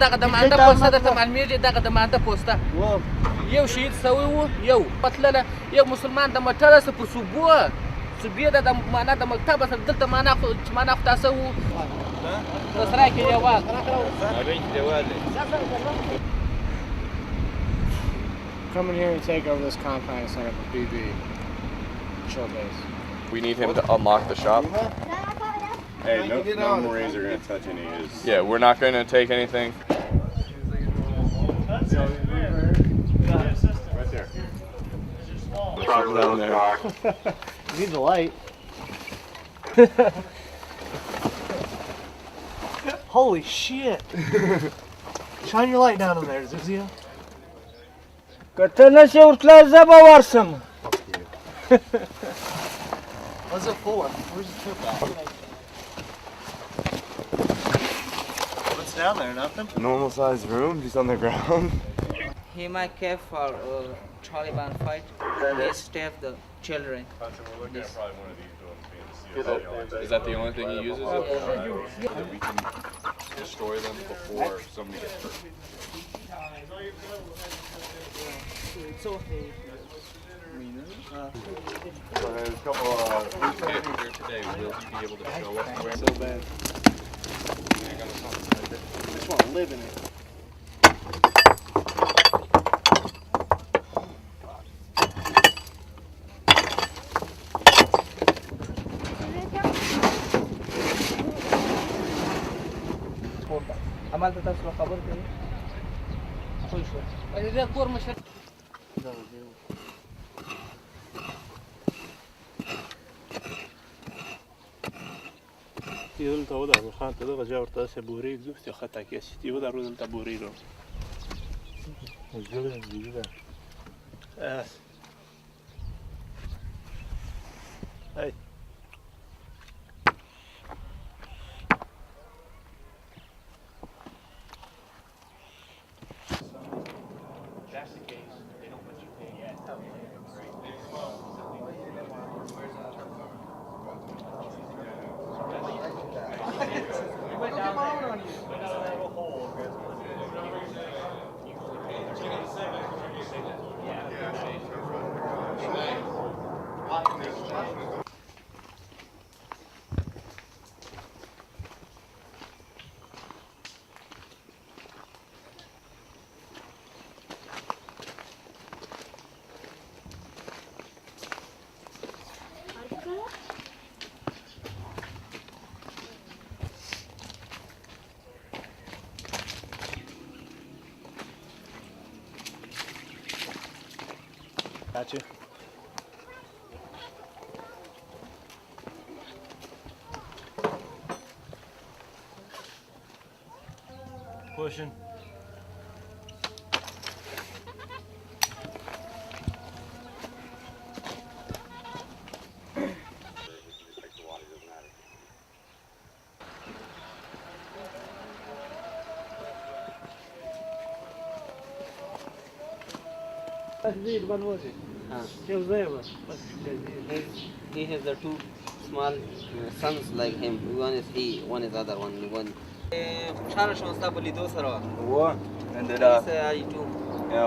دغه د مانده پوسټه د معلومیږي دغه د مانده پوسټه یو شهید سوی وو یو پتلله یو مسلمان د مټره سره په صوبې د معنا د مکتب سره دلته معنا خو تاسو وو د سره کې دیوال Come in here and take over this compound and set up a BB. Chill base. We need him to unlock the shop. Hey, no Marines are going to touch any of his. Yeah, we're not going to take anything. Right there. Down there. You need the light. Holy shit! Shine your light down in there, Zuzia. What's it for? Where's the tip at? What's down there? Nothing? Normal sized room, just on the ground. He might care for Taliban fight. He stabbed the children. Is that the only thing he uses? That we can destroy them before somebody gets hurt. It's okay. So there's a couple here today. Will he be able to show us where? So bad. I just want to live in it. عملت تاسو خبر کوي خو شو دې کور مشر يدل تودا خان تدغ جاور تاسه بوري دوست خطا كيس يودا رودل تبوري رو وجوده وجوده هاي That's the case. They don't let you pay yet. Gotcha. Pushing. He has the two small sons like him. One is he, one is other one. And then, I do.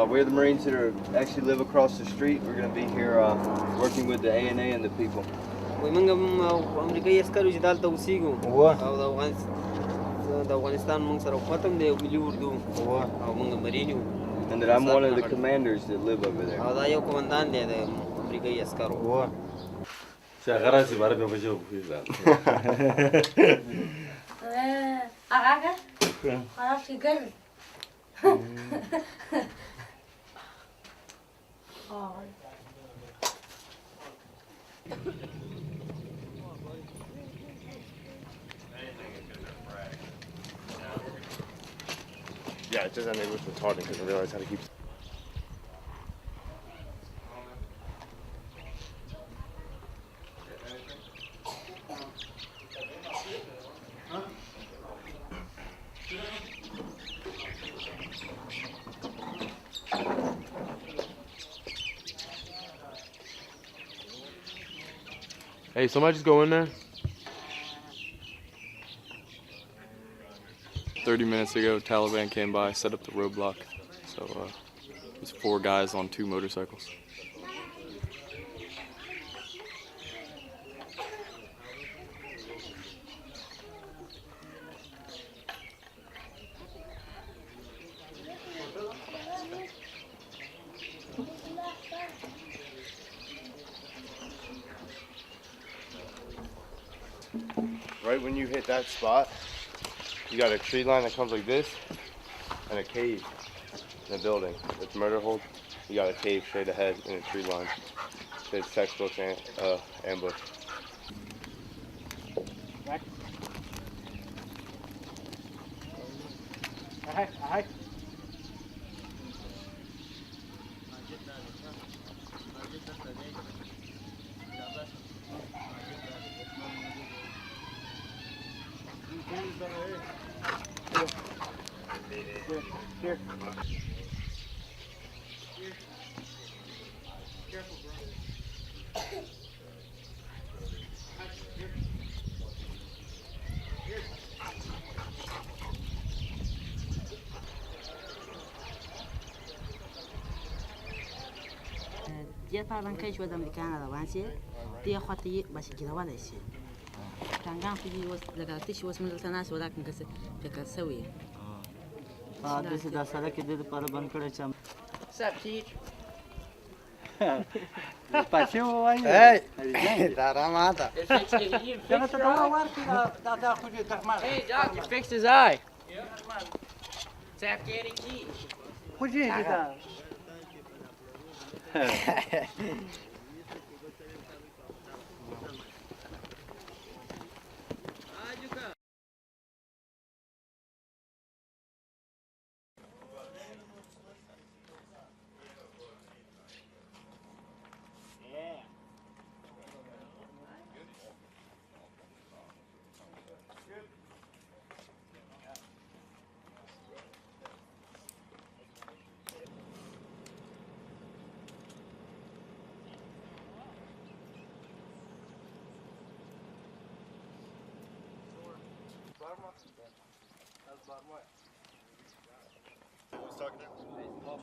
we're the Marines that are actually live across the street. We're going to be here working with the ANA and the people. And that I'm one of the commanders that live over there. Yeah, it just ended with retarding because I realized how to keep. Hey, somebody just go in there. 30 minutes ago, Taliban came by, set up the roadblock. So there's 4 guys on 2 motorcycles. Right right when you hit that spot, you got a tree line that comes like this, and a cave in the building. It's murder hold. You got a cave straight ahead and a tree line. It's textbook ambush. Back. Aye, aye. Here. Careful, bro. یه طبعا کیش ودم لکان هذا وانسي تي خاطي باش كذا ولا شيء كان قام في وس لقاتش وس من الناس ولكن كس فكر سوي هذا سدا سره كده پر بند کړی چم سبتي پاتې وای Hey, دارا ماته Can I take a look? Hey, Doc, you fixed his eye. It's Afghani key. What you did that?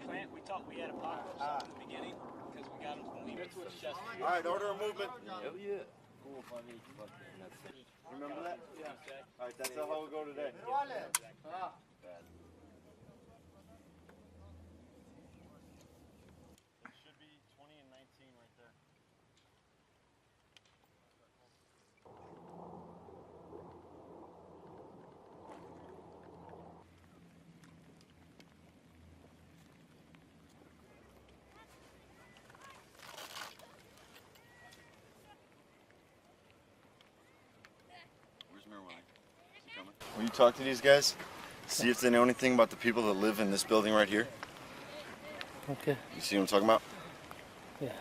Plant, we had a pocket at the beginning because we got him to leave it. All right, order of movement. Hell yeah. Remember that? Yeah. All right, that's how we'll go today. It should be 20 and 19 right there. When you talk to these guys, see if they know anything about the people that live in this building right here. Okay. You see what I'm talking about? Yeah.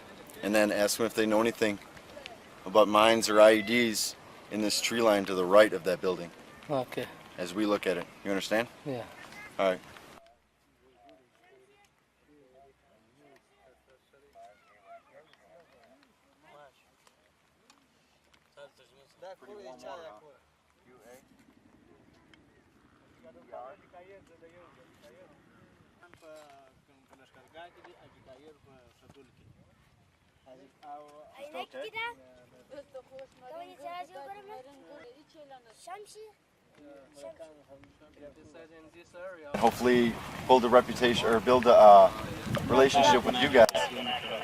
And then ask them if they know anything about mines or IEDs in this tree line to the right of that building. Okay. As we look at it. You understand? Yeah. All right. Hopefully build a reputation or build a relationship with you guys.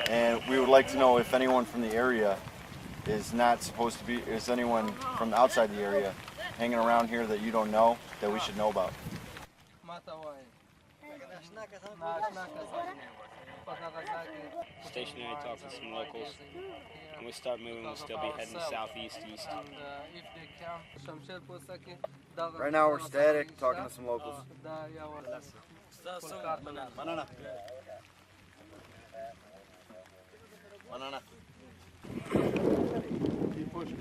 And we would like to know if anyone from the area is not supposed to be, is anyone from outside the area hanging around here that you don't know that we should know about. Stationary talks to some locals. When we start moving, we'll still be heading southeast, east. Right now we're static, talking to some locals. Banana. Banana. Keep pushing.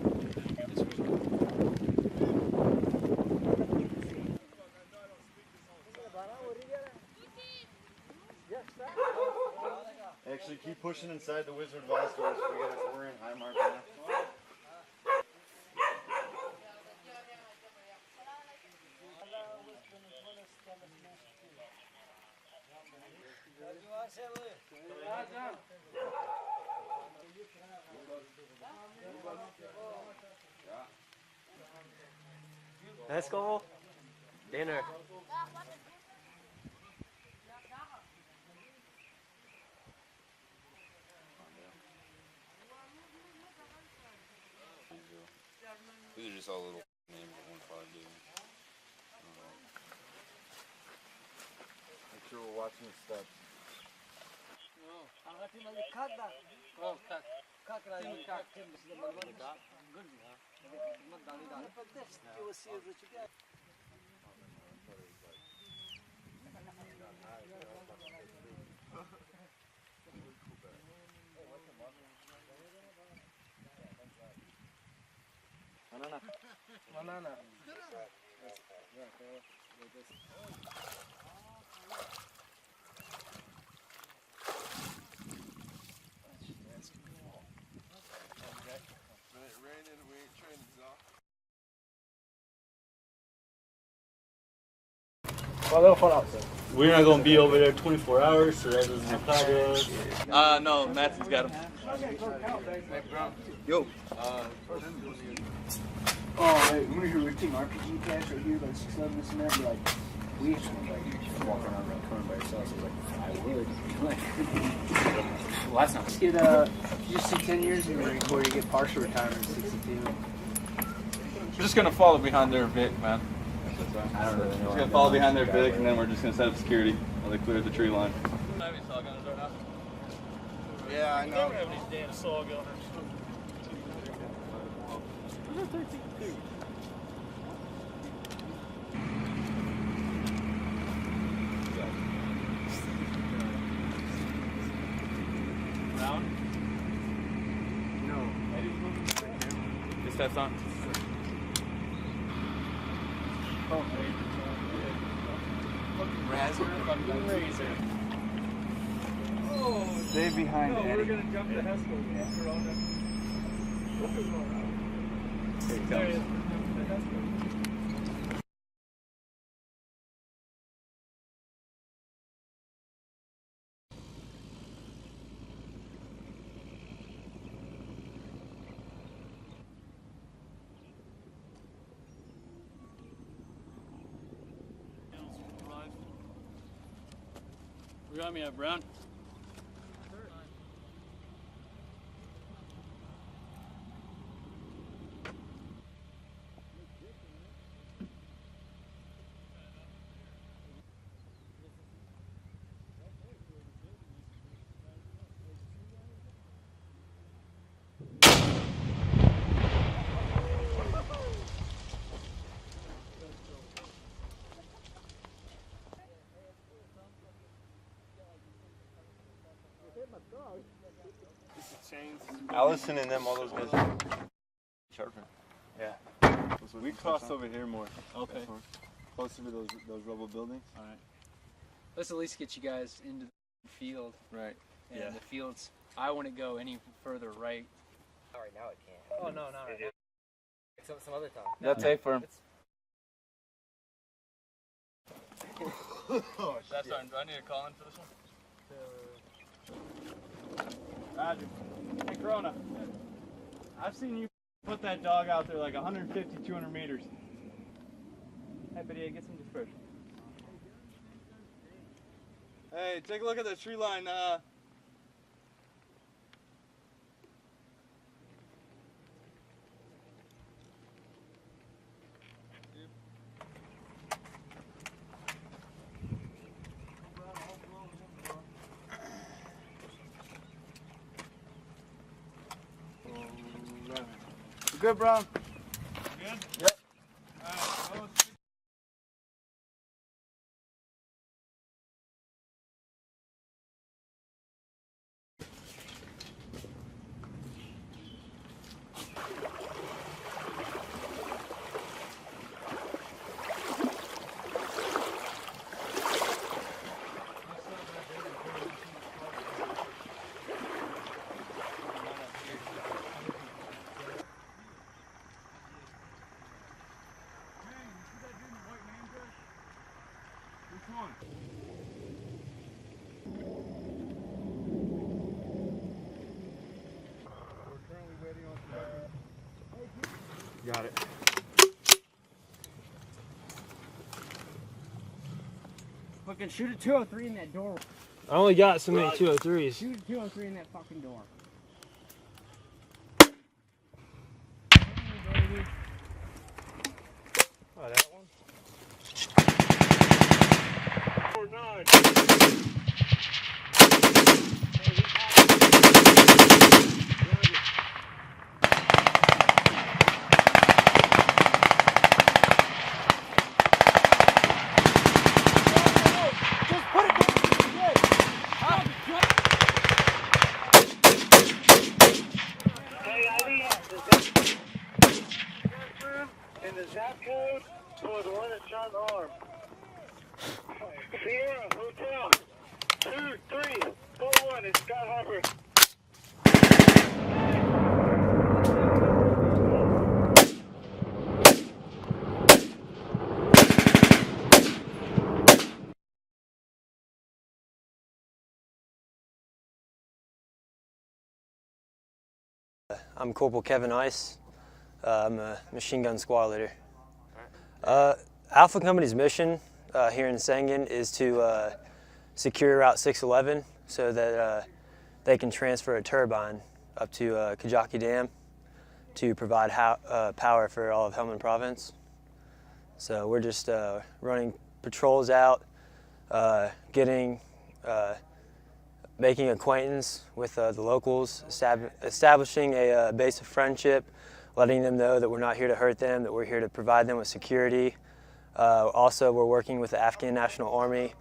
Actually, keep pushing inside the Wizard of Oz doors. We're in high mark now. Let's go. Dinner. These are just all little names. watching the steps. Banana. We're not gonna be over there 24 hours, so that doesn't apply to us. No, Matthew's got him. Yo. Oh, wait, when we were taking RPG cash right here, like 6 of this and that, like, we just walking around the corner by yourselves. I was like, I would. Well, that's not. You just see 10 years before you get partial retirement at 62. We're just gonna follow behind their Vic, man. I don't really know. We're just gonna follow behind their Vic, and then we're just gonna set up security while they clear the tree line. Yeah, I We know. never have these damn saw gunners. Just steps on. Stay behind No, Eddie. we're gonna jump the Hesco after all that. There he is. We got me at Brown. Allison and them, all those guys. Sharper. Yeah. We crossed over here more. Okay. Closer to those rubble buildings. All right. Let's at least get you guys into the field. Right. And Yeah. the fields, I wouldn't go any further right. Not right now, it can't. Oh, no, not right now. Some other time. That's A for him. Oh, that's fine. Do I need to call in for this one? Roger. Hey, Corona. I've seen you put that dog out there like 150, 200 meters. Hey, buddy, get some dispersion. Hey, take a look at the tree line. Good, Brown. Good? Yep. Got it. Fucking shoot a 203 in that door. I only got so many 203s. Shoot a 203 in that fucking door. Oh, that one? 4-9. on arm. Sierra, Hotel 2341 in Scott Harbor. I'm Corporal Kevin Ice. I'm a machine gun squad leader. Alpha Company's mission here in Sangin is to secure Route 611 so that they can transfer a turbine up to Kajaki Dam to provide power for all of Helmand Province. So we're just running patrols out, making acquaintance with the locals, establishing a base of friendship, letting them know that we're not here to hurt them, that we're here to provide them with security. Also, we're working with the Afghan National Army,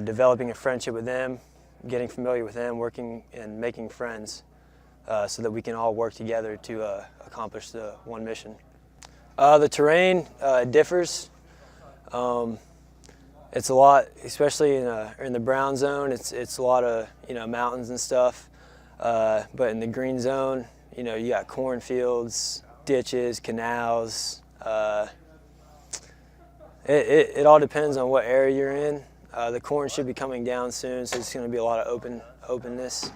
developing a friendship with them, getting familiar with them, working and making friends so that we can all work together to accomplish the one mission. The terrain differs. It's a lot, especially in the brown zone. It's a lot of mountains and stuff. But in the green zone, you got cornfields, ditches, canals. It all depends on what area you're in. The corn should be coming down soon, so it's going to be a lot of openness.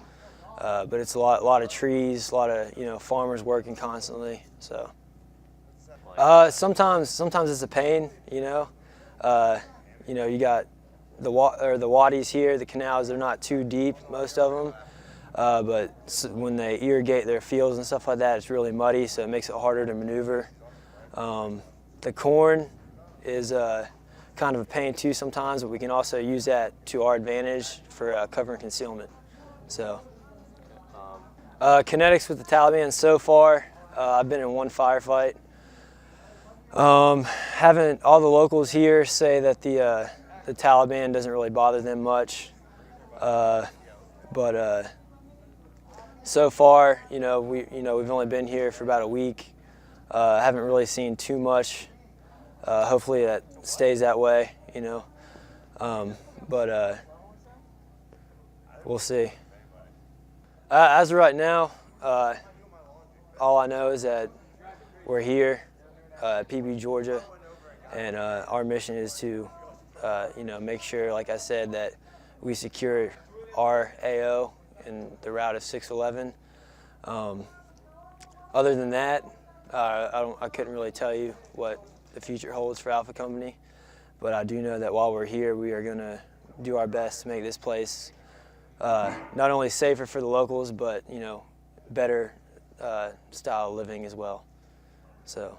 But it's a lot of trees, a lot of farmers working constantly. So sometimes it's a pain, you got the wadis here, the canals, they're not too deep, most of them. But when they irrigate their fields and stuff like that, it's really muddy, so it makes it harder to maneuver. The corn is kind of a pain too sometimes, but we can also use that to our advantage for cover and concealment. So, kinetics with the Taliban so far, I've been in one firefight. All the locals here say that the Taliban doesn't really bother them much, but so far, we've only been here for about a week. Haven't really seen too much. Hopefully that stays that way, but we'll see. As of right now, all I know is that we're here. PB Georgia, and our mission is to make sure, like I said, that we secure our AO in the route of 611. Other than that, I couldn't really tell you what the future holds for Alpha Company, but I do know that while we're here, we are going to do our best to make this place not only safer for the locals, but better style of living as well. So.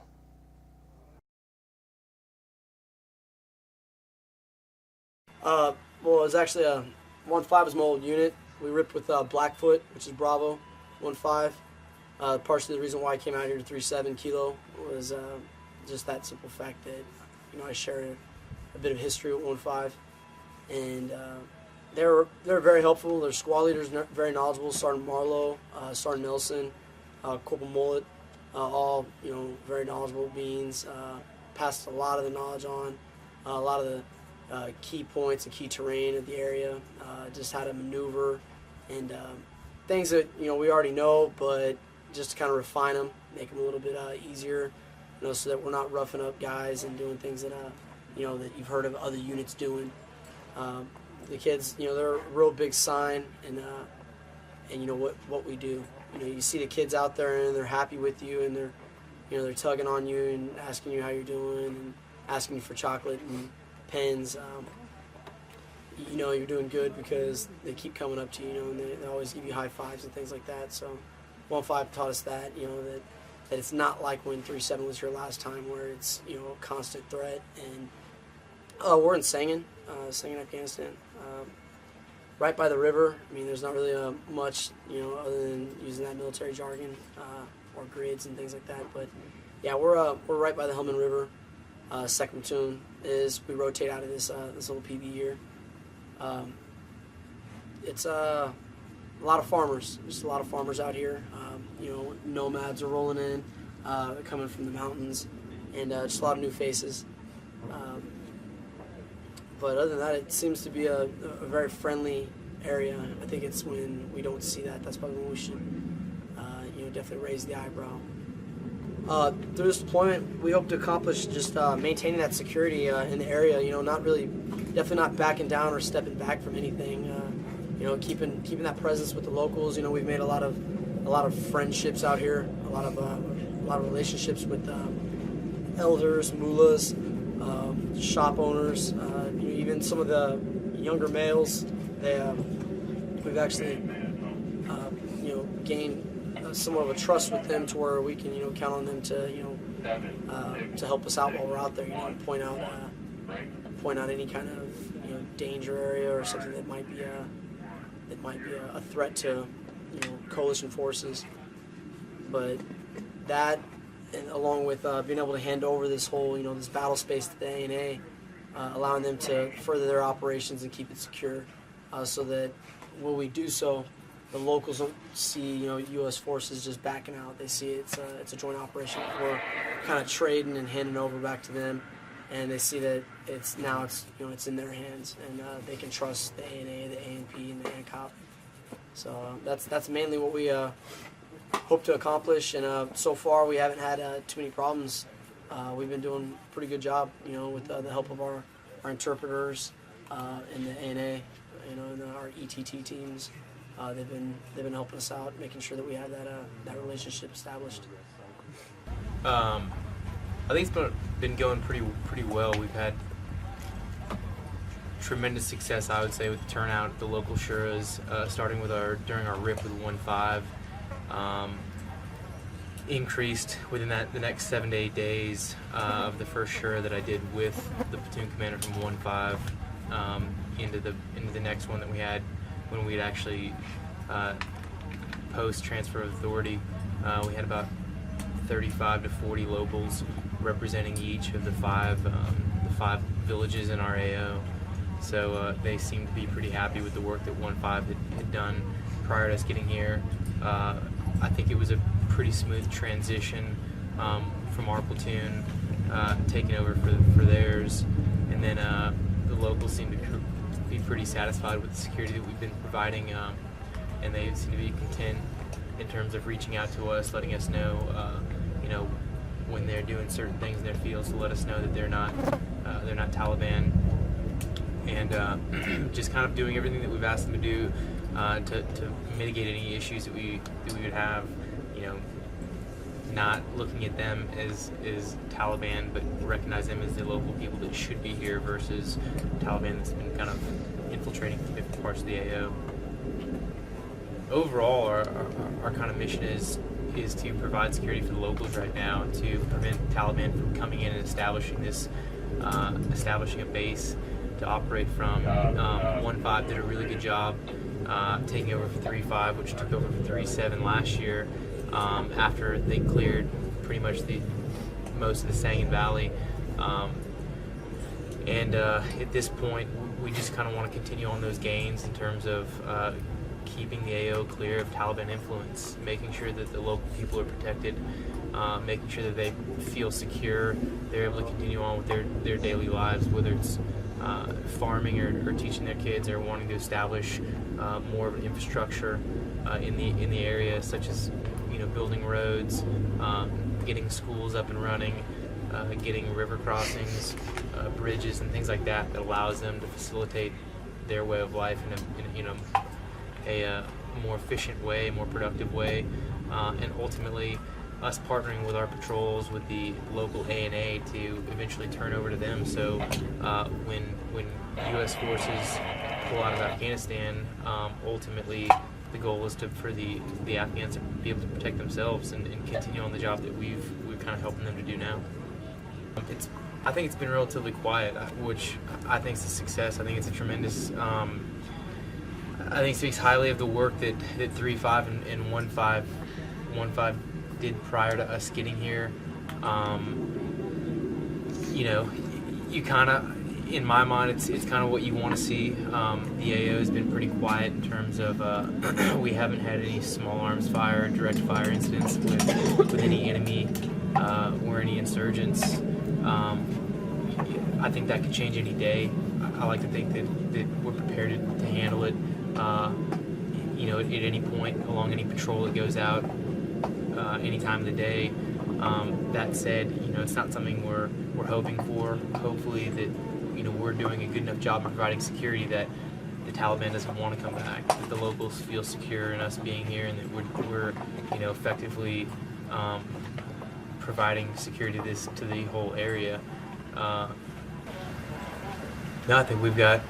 Well, it was actually a 1-5 is my old unit. We ripped with Blackfoot, which is Bravo 1-5. Partially the reason why I came out here to 3-7 Kilo was just that simple fact that I share a bit of history with 1-5, and they were very helpful. Their squad leaders very knowledgeable. Sergeant Marlowe, Sergeant Nelson, Corporal Mullet, all very knowledgeable beings. Passed a lot of the knowledge on, a lot of the key points and key terrain of the area, just how to maneuver, and things that we already know, but just to kind of refine them, make them a little bit easier, so that we're not roughing up guys and doing things that that you've heard of other units doing. The kids, they're a real big sign, and what we do. You see the kids out there and they're happy with you, and they're tugging on you and asking you how you're doing and asking you for chocolate and pens. You're doing good because they keep coming up to you, and they always give you high fives and things like that. So 1-5 taught us that, that it's not like when 3-7 was here last time, where it's a constant threat. And we're in Sangin, Afghanistan, right by the river. I mean, there's not really much, other than using that military jargon or grids and things like that. But yeah, we're right by the Helmand River. Second platoon is we rotate out of this little PB here. It's a lot of farmers. There's a lot of farmers out here. Nomads are rolling in, coming from the mountains, and just a lot of new faces. But other than that, it seems to be a very friendly area. I think it's when we don't see that, that's probably when we should, definitely raise the eyebrow. Through this deployment, we hope to accomplish just maintaining that security in the area. Definitely not backing down or stepping back from anything. Keeping that presence with the locals. We've made a lot of friendships out here, a lot of relationships with elders, mullahs, shop owners, even some of the younger males. We've actually gained somewhat of a trust with them to where we can count on them to help us out while we're out there. Point out any kind of danger area or something that might be a threat to coalition forces. But that, and along with being able to hand over this whole this battle space to the ANA, allowing them to further their operations and keep it secure, so that when we do so, the locals don't see U.S. forces just backing out. They see it's a joint operation. We're kind of trading and handing over back to them, and they see that it's in their hands, and they can trust the ANA, the ANP, and the ANCOP. So that's mainly what we hope to accomplish, and so far we haven't had too many problems. We've been doing a pretty good job, with the help of our interpreters and the ANA, and our ETT teams. They've been helping us out, making sure that we have that relationship established. I think it's been going pretty well. We've had tremendous success, I would say, with the turnout at the local shuras, starting with during our RIP with 1-5. Increased within the next 7 to 8 days of the first shura that I did with the platoon commander from 1-5 into the next one that we had when we'd actually post transfer of authority. We had about 35 to 40 locals representing each of the five villages in our AO. So they seemed to be pretty happy with the work that 1-5 had done prior to us getting here. I think it was a pretty smooth transition from our platoon taking over for theirs, and then the locals seem to be pretty satisfied with the security that we've been providing, and they seem to be content in terms of reaching out to us, letting us know, when they're doing certain things in their fields, to let us know that they're not Taliban, and just kind of doing everything that we've asked them to do to mitigate any issues that we would have. Not looking at them as Taliban, but recognize them as the local people that should be here versus Taliban that's been kind of infiltrating different parts of the AO. Overall, our kind of mission is to provide security for the locals right now, to prevent Taliban from coming in and establishing a base to operate from. 1-5 did a really good job taking over for 3-5, which took over for 3-7 last year. After they cleared pretty much most of the Sangin Valley, and at this point we just kind of want to continue on those gains in terms of keeping the AO clear of Taliban influence, making sure that the local people are protected, making sure that they feel secure, they're able to continue on with their daily lives, whether it's farming or teaching their kids, or wanting to establish more of an infrastructure in the area, such as building roads, getting schools up and running, getting river crossings, bridges, and things like that allows them to facilitate their way of life in a more efficient way, more productive way, and ultimately us partnering with our patrols with the local ANA to eventually turn over to them. So when U.S. forces pull out of Afghanistan, ultimately the goal is for the Afghans to be able to protect themselves and continue on the job that we're kind of helping them to do now. I think it's been relatively quiet, which I think is a success. I think it's a tremendous. I think it speaks highly of the work that 3-5 and 1-5 did prior to us getting here. You kind of, in my mind, it's kind of what you want to see. The AO has been pretty quiet in terms of we haven't had any small arms fire, direct fire incidents with any enemy or any insurgents. I think that could change any day. I like to think that we're prepared to handle it, you know, at any point along any patrol that goes out, any time of the day. That said, you know, it's not something we're hoping for. Hopefully that, you know, we're doing a good enough job of providing security that the Taliban doesn't want to come back, that the locals feel secure in us being here, and that we're you know, effectively providing security to the whole area. No, I think we've got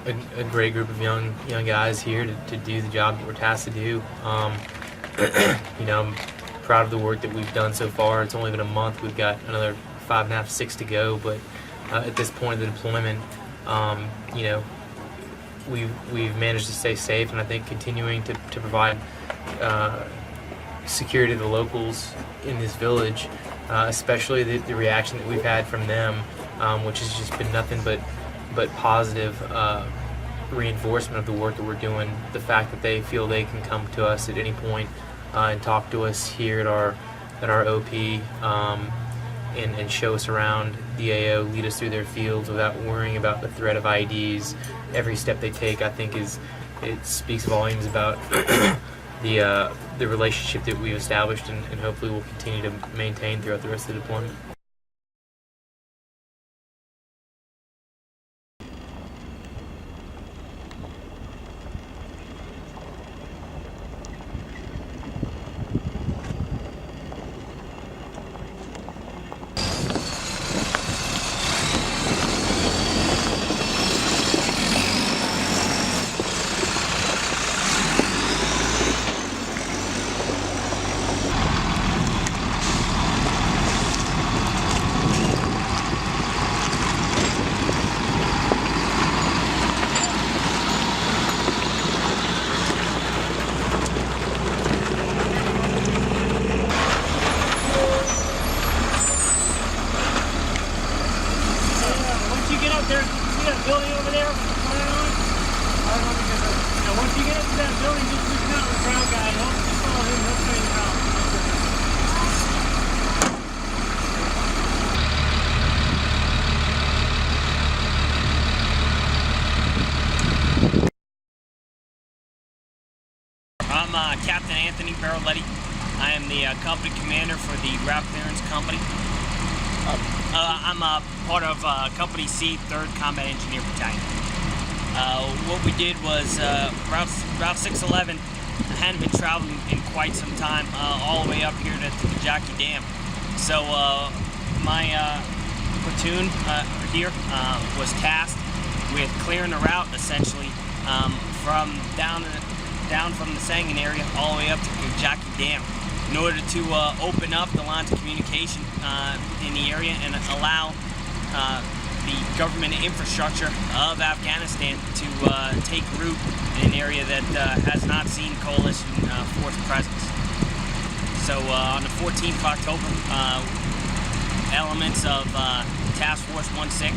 a great group of young guys here to do the job that we're tasked to do. You know, I'm proud of the work that we've done so far. It's only been a month. We've got another 5.5, 6 to go, but at this point of the deployment, you know, we've managed to stay safe, and I think continuing to provide security to the locals in this village, especially the reaction that we've had from them, which has just been nothing but positive reinforcement of the work that we're doing. The fact that they feel they can come to us at any point and talk to us here at our OP, and show us around the AO, lead us through their fields without worrying about the threat of IEDs. Every step they take, I think, it speaks volumes about the relationship that we've established, and hopefully will continue to maintain throughout the rest of the deployment. I'm Captain Anthony Barolletti. I am the company commander for the Route Clearance Company. I'm part of Company C, 3rd Combat Engineer Battalion. What we did was Route 611 hadn't been traveling in quite some time, all the way up here to Kajaki Dam. So my platoon here was tasked with clearing the route, essentially, from down from the Sangin area all the way up to Kajaki Dam, in order to open up the lines of communication in the area and allow the government infrastructure of Afghanistan to take root in an area that has not seen coalition force presence. So on the 14th of October, elements of Task Force 16,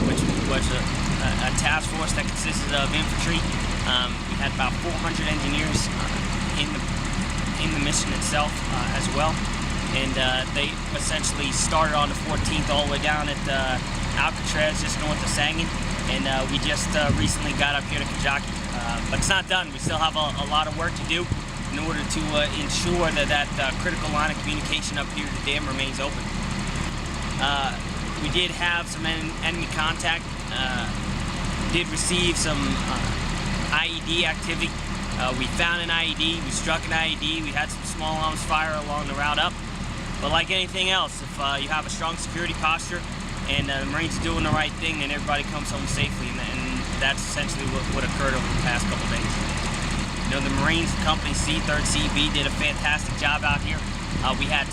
which was a task force that consisted of infantry, we had about 400 engineers in the mission itself as well, and they essentially started on the 14th all the way down at Alcatraz, just north of Sangin, and we just recently got up here to Kajaki. But it's not done. We still have a lot of work to do in order to ensure that critical line of communication up here to the dam remains open. We did have some enemy contact, did receive some IED activity. We found an IED, we struck an IED, we had some small arms fire along the route up. But like anything else, if you have a strong security posture and the Marines are doing the right thing, then everybody comes home safely, and that's essentially what occurred over the past couple days. You know, the Marines, Company C, 3rd CB, did a fantastic job out here. We had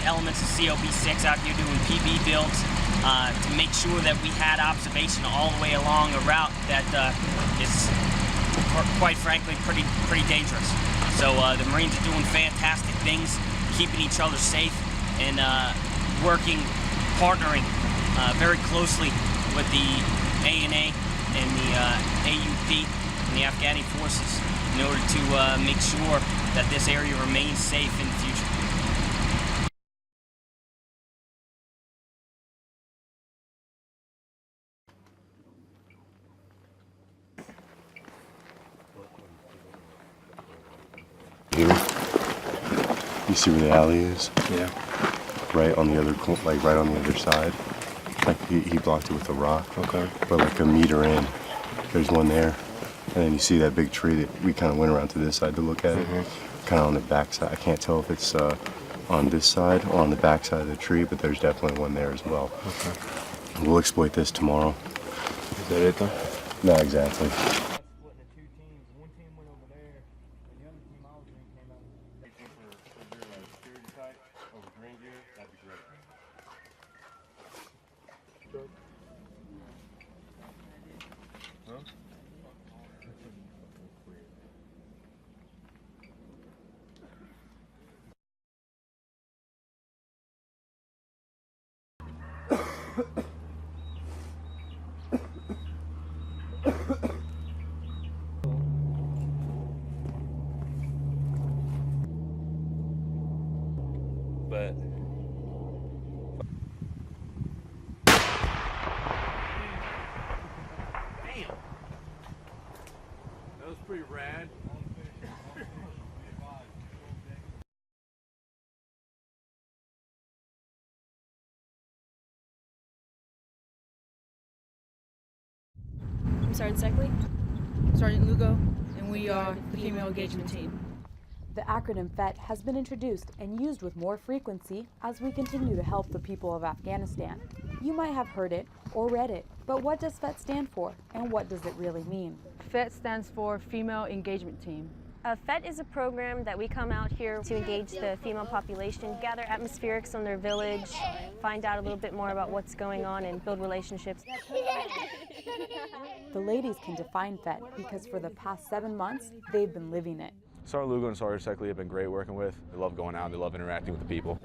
elements of COB 6 out here doing PB builds to make sure that we had observation all the way along a route that is, quite frankly, pretty dangerous. So the Marines are doing fantastic things, keeping each other safe, and partnering very closely with the ANA and the AUP and the Afghani forces in order to make sure that this area remains safe in the future. You see where the alley is? Yeah. Right on the other, like right on the other side. Like he blocked it with a rock. Okay. But like a meter in, there's one there. And then you see that big tree that we kind of went around to this side to look at it. Kind of on the back side. I can't tell if it's on this side or on the back side of the tree, but there's definitely one there as well. Okay. We'll exploit this tomorrow. Is that it though? No, exactly. But Damn. That was pretty rad. I'm Sergeant Seckley. Sergeant Lugo, and we are the female engagement team. The acronym FET has been introduced and used with more frequency as we continue to help the people of Afghanistan. You might have heard it or read it, but what does FET stand for and what does it really mean? FET stands for Female Engagement Team. FET is a program that we come out here to engage the female population, gather atmospherics on their village, find out a little bit more about what's going on and build relationships. The ladies can define FET because for the past 7 months, they've been living it. Sergeant Lugo and Sergeant Seckley have been great working with. They love going out, they love interacting with the people.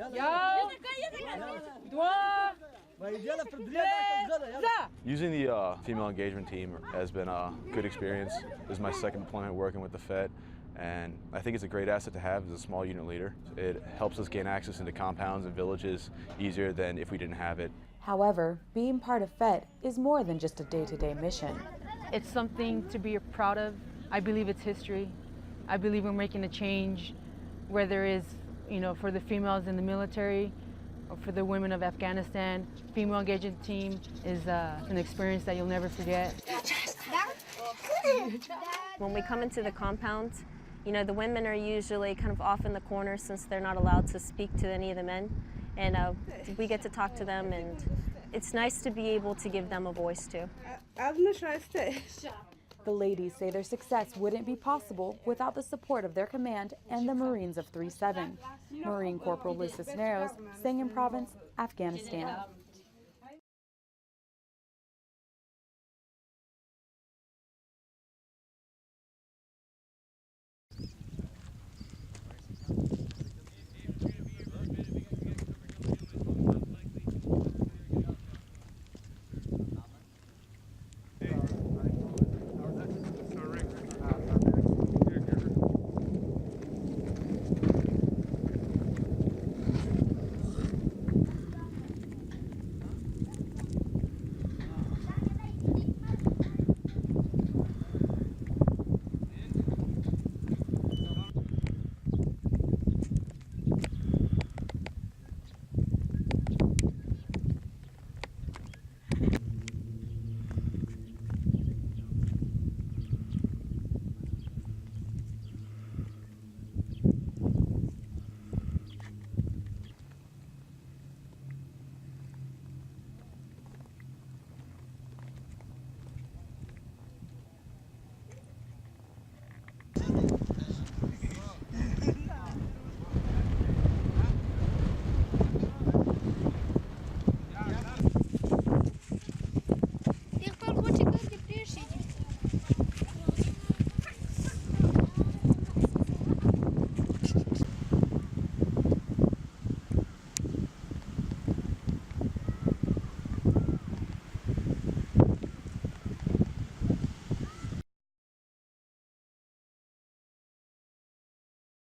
Using the female engagement team has been a good experience. This is my second deployment working with the FET, and I think it's a great asset to have as a small unit leader. It helps us gain access into compounds and villages easier than if we didn't have it. However, being part of FET is more than just a day-to-day mission. It's something to be proud of. I believe it's history. I believe we're making a change where there is, for the females in the military or for the women of Afghanistan. Female engagement team is an experience that you'll never forget. When we come into the compound, the women are usually kind of off in the corner since they're not allowed to speak to any of the men. And we get to talk to them, and it's nice to be able to give them a voice too. The ladies say their success wouldn't be possible without the support of their command and the Marines of 3-7. Marine Corporal Liz Cisneros, Sangin Province, Afghanistan.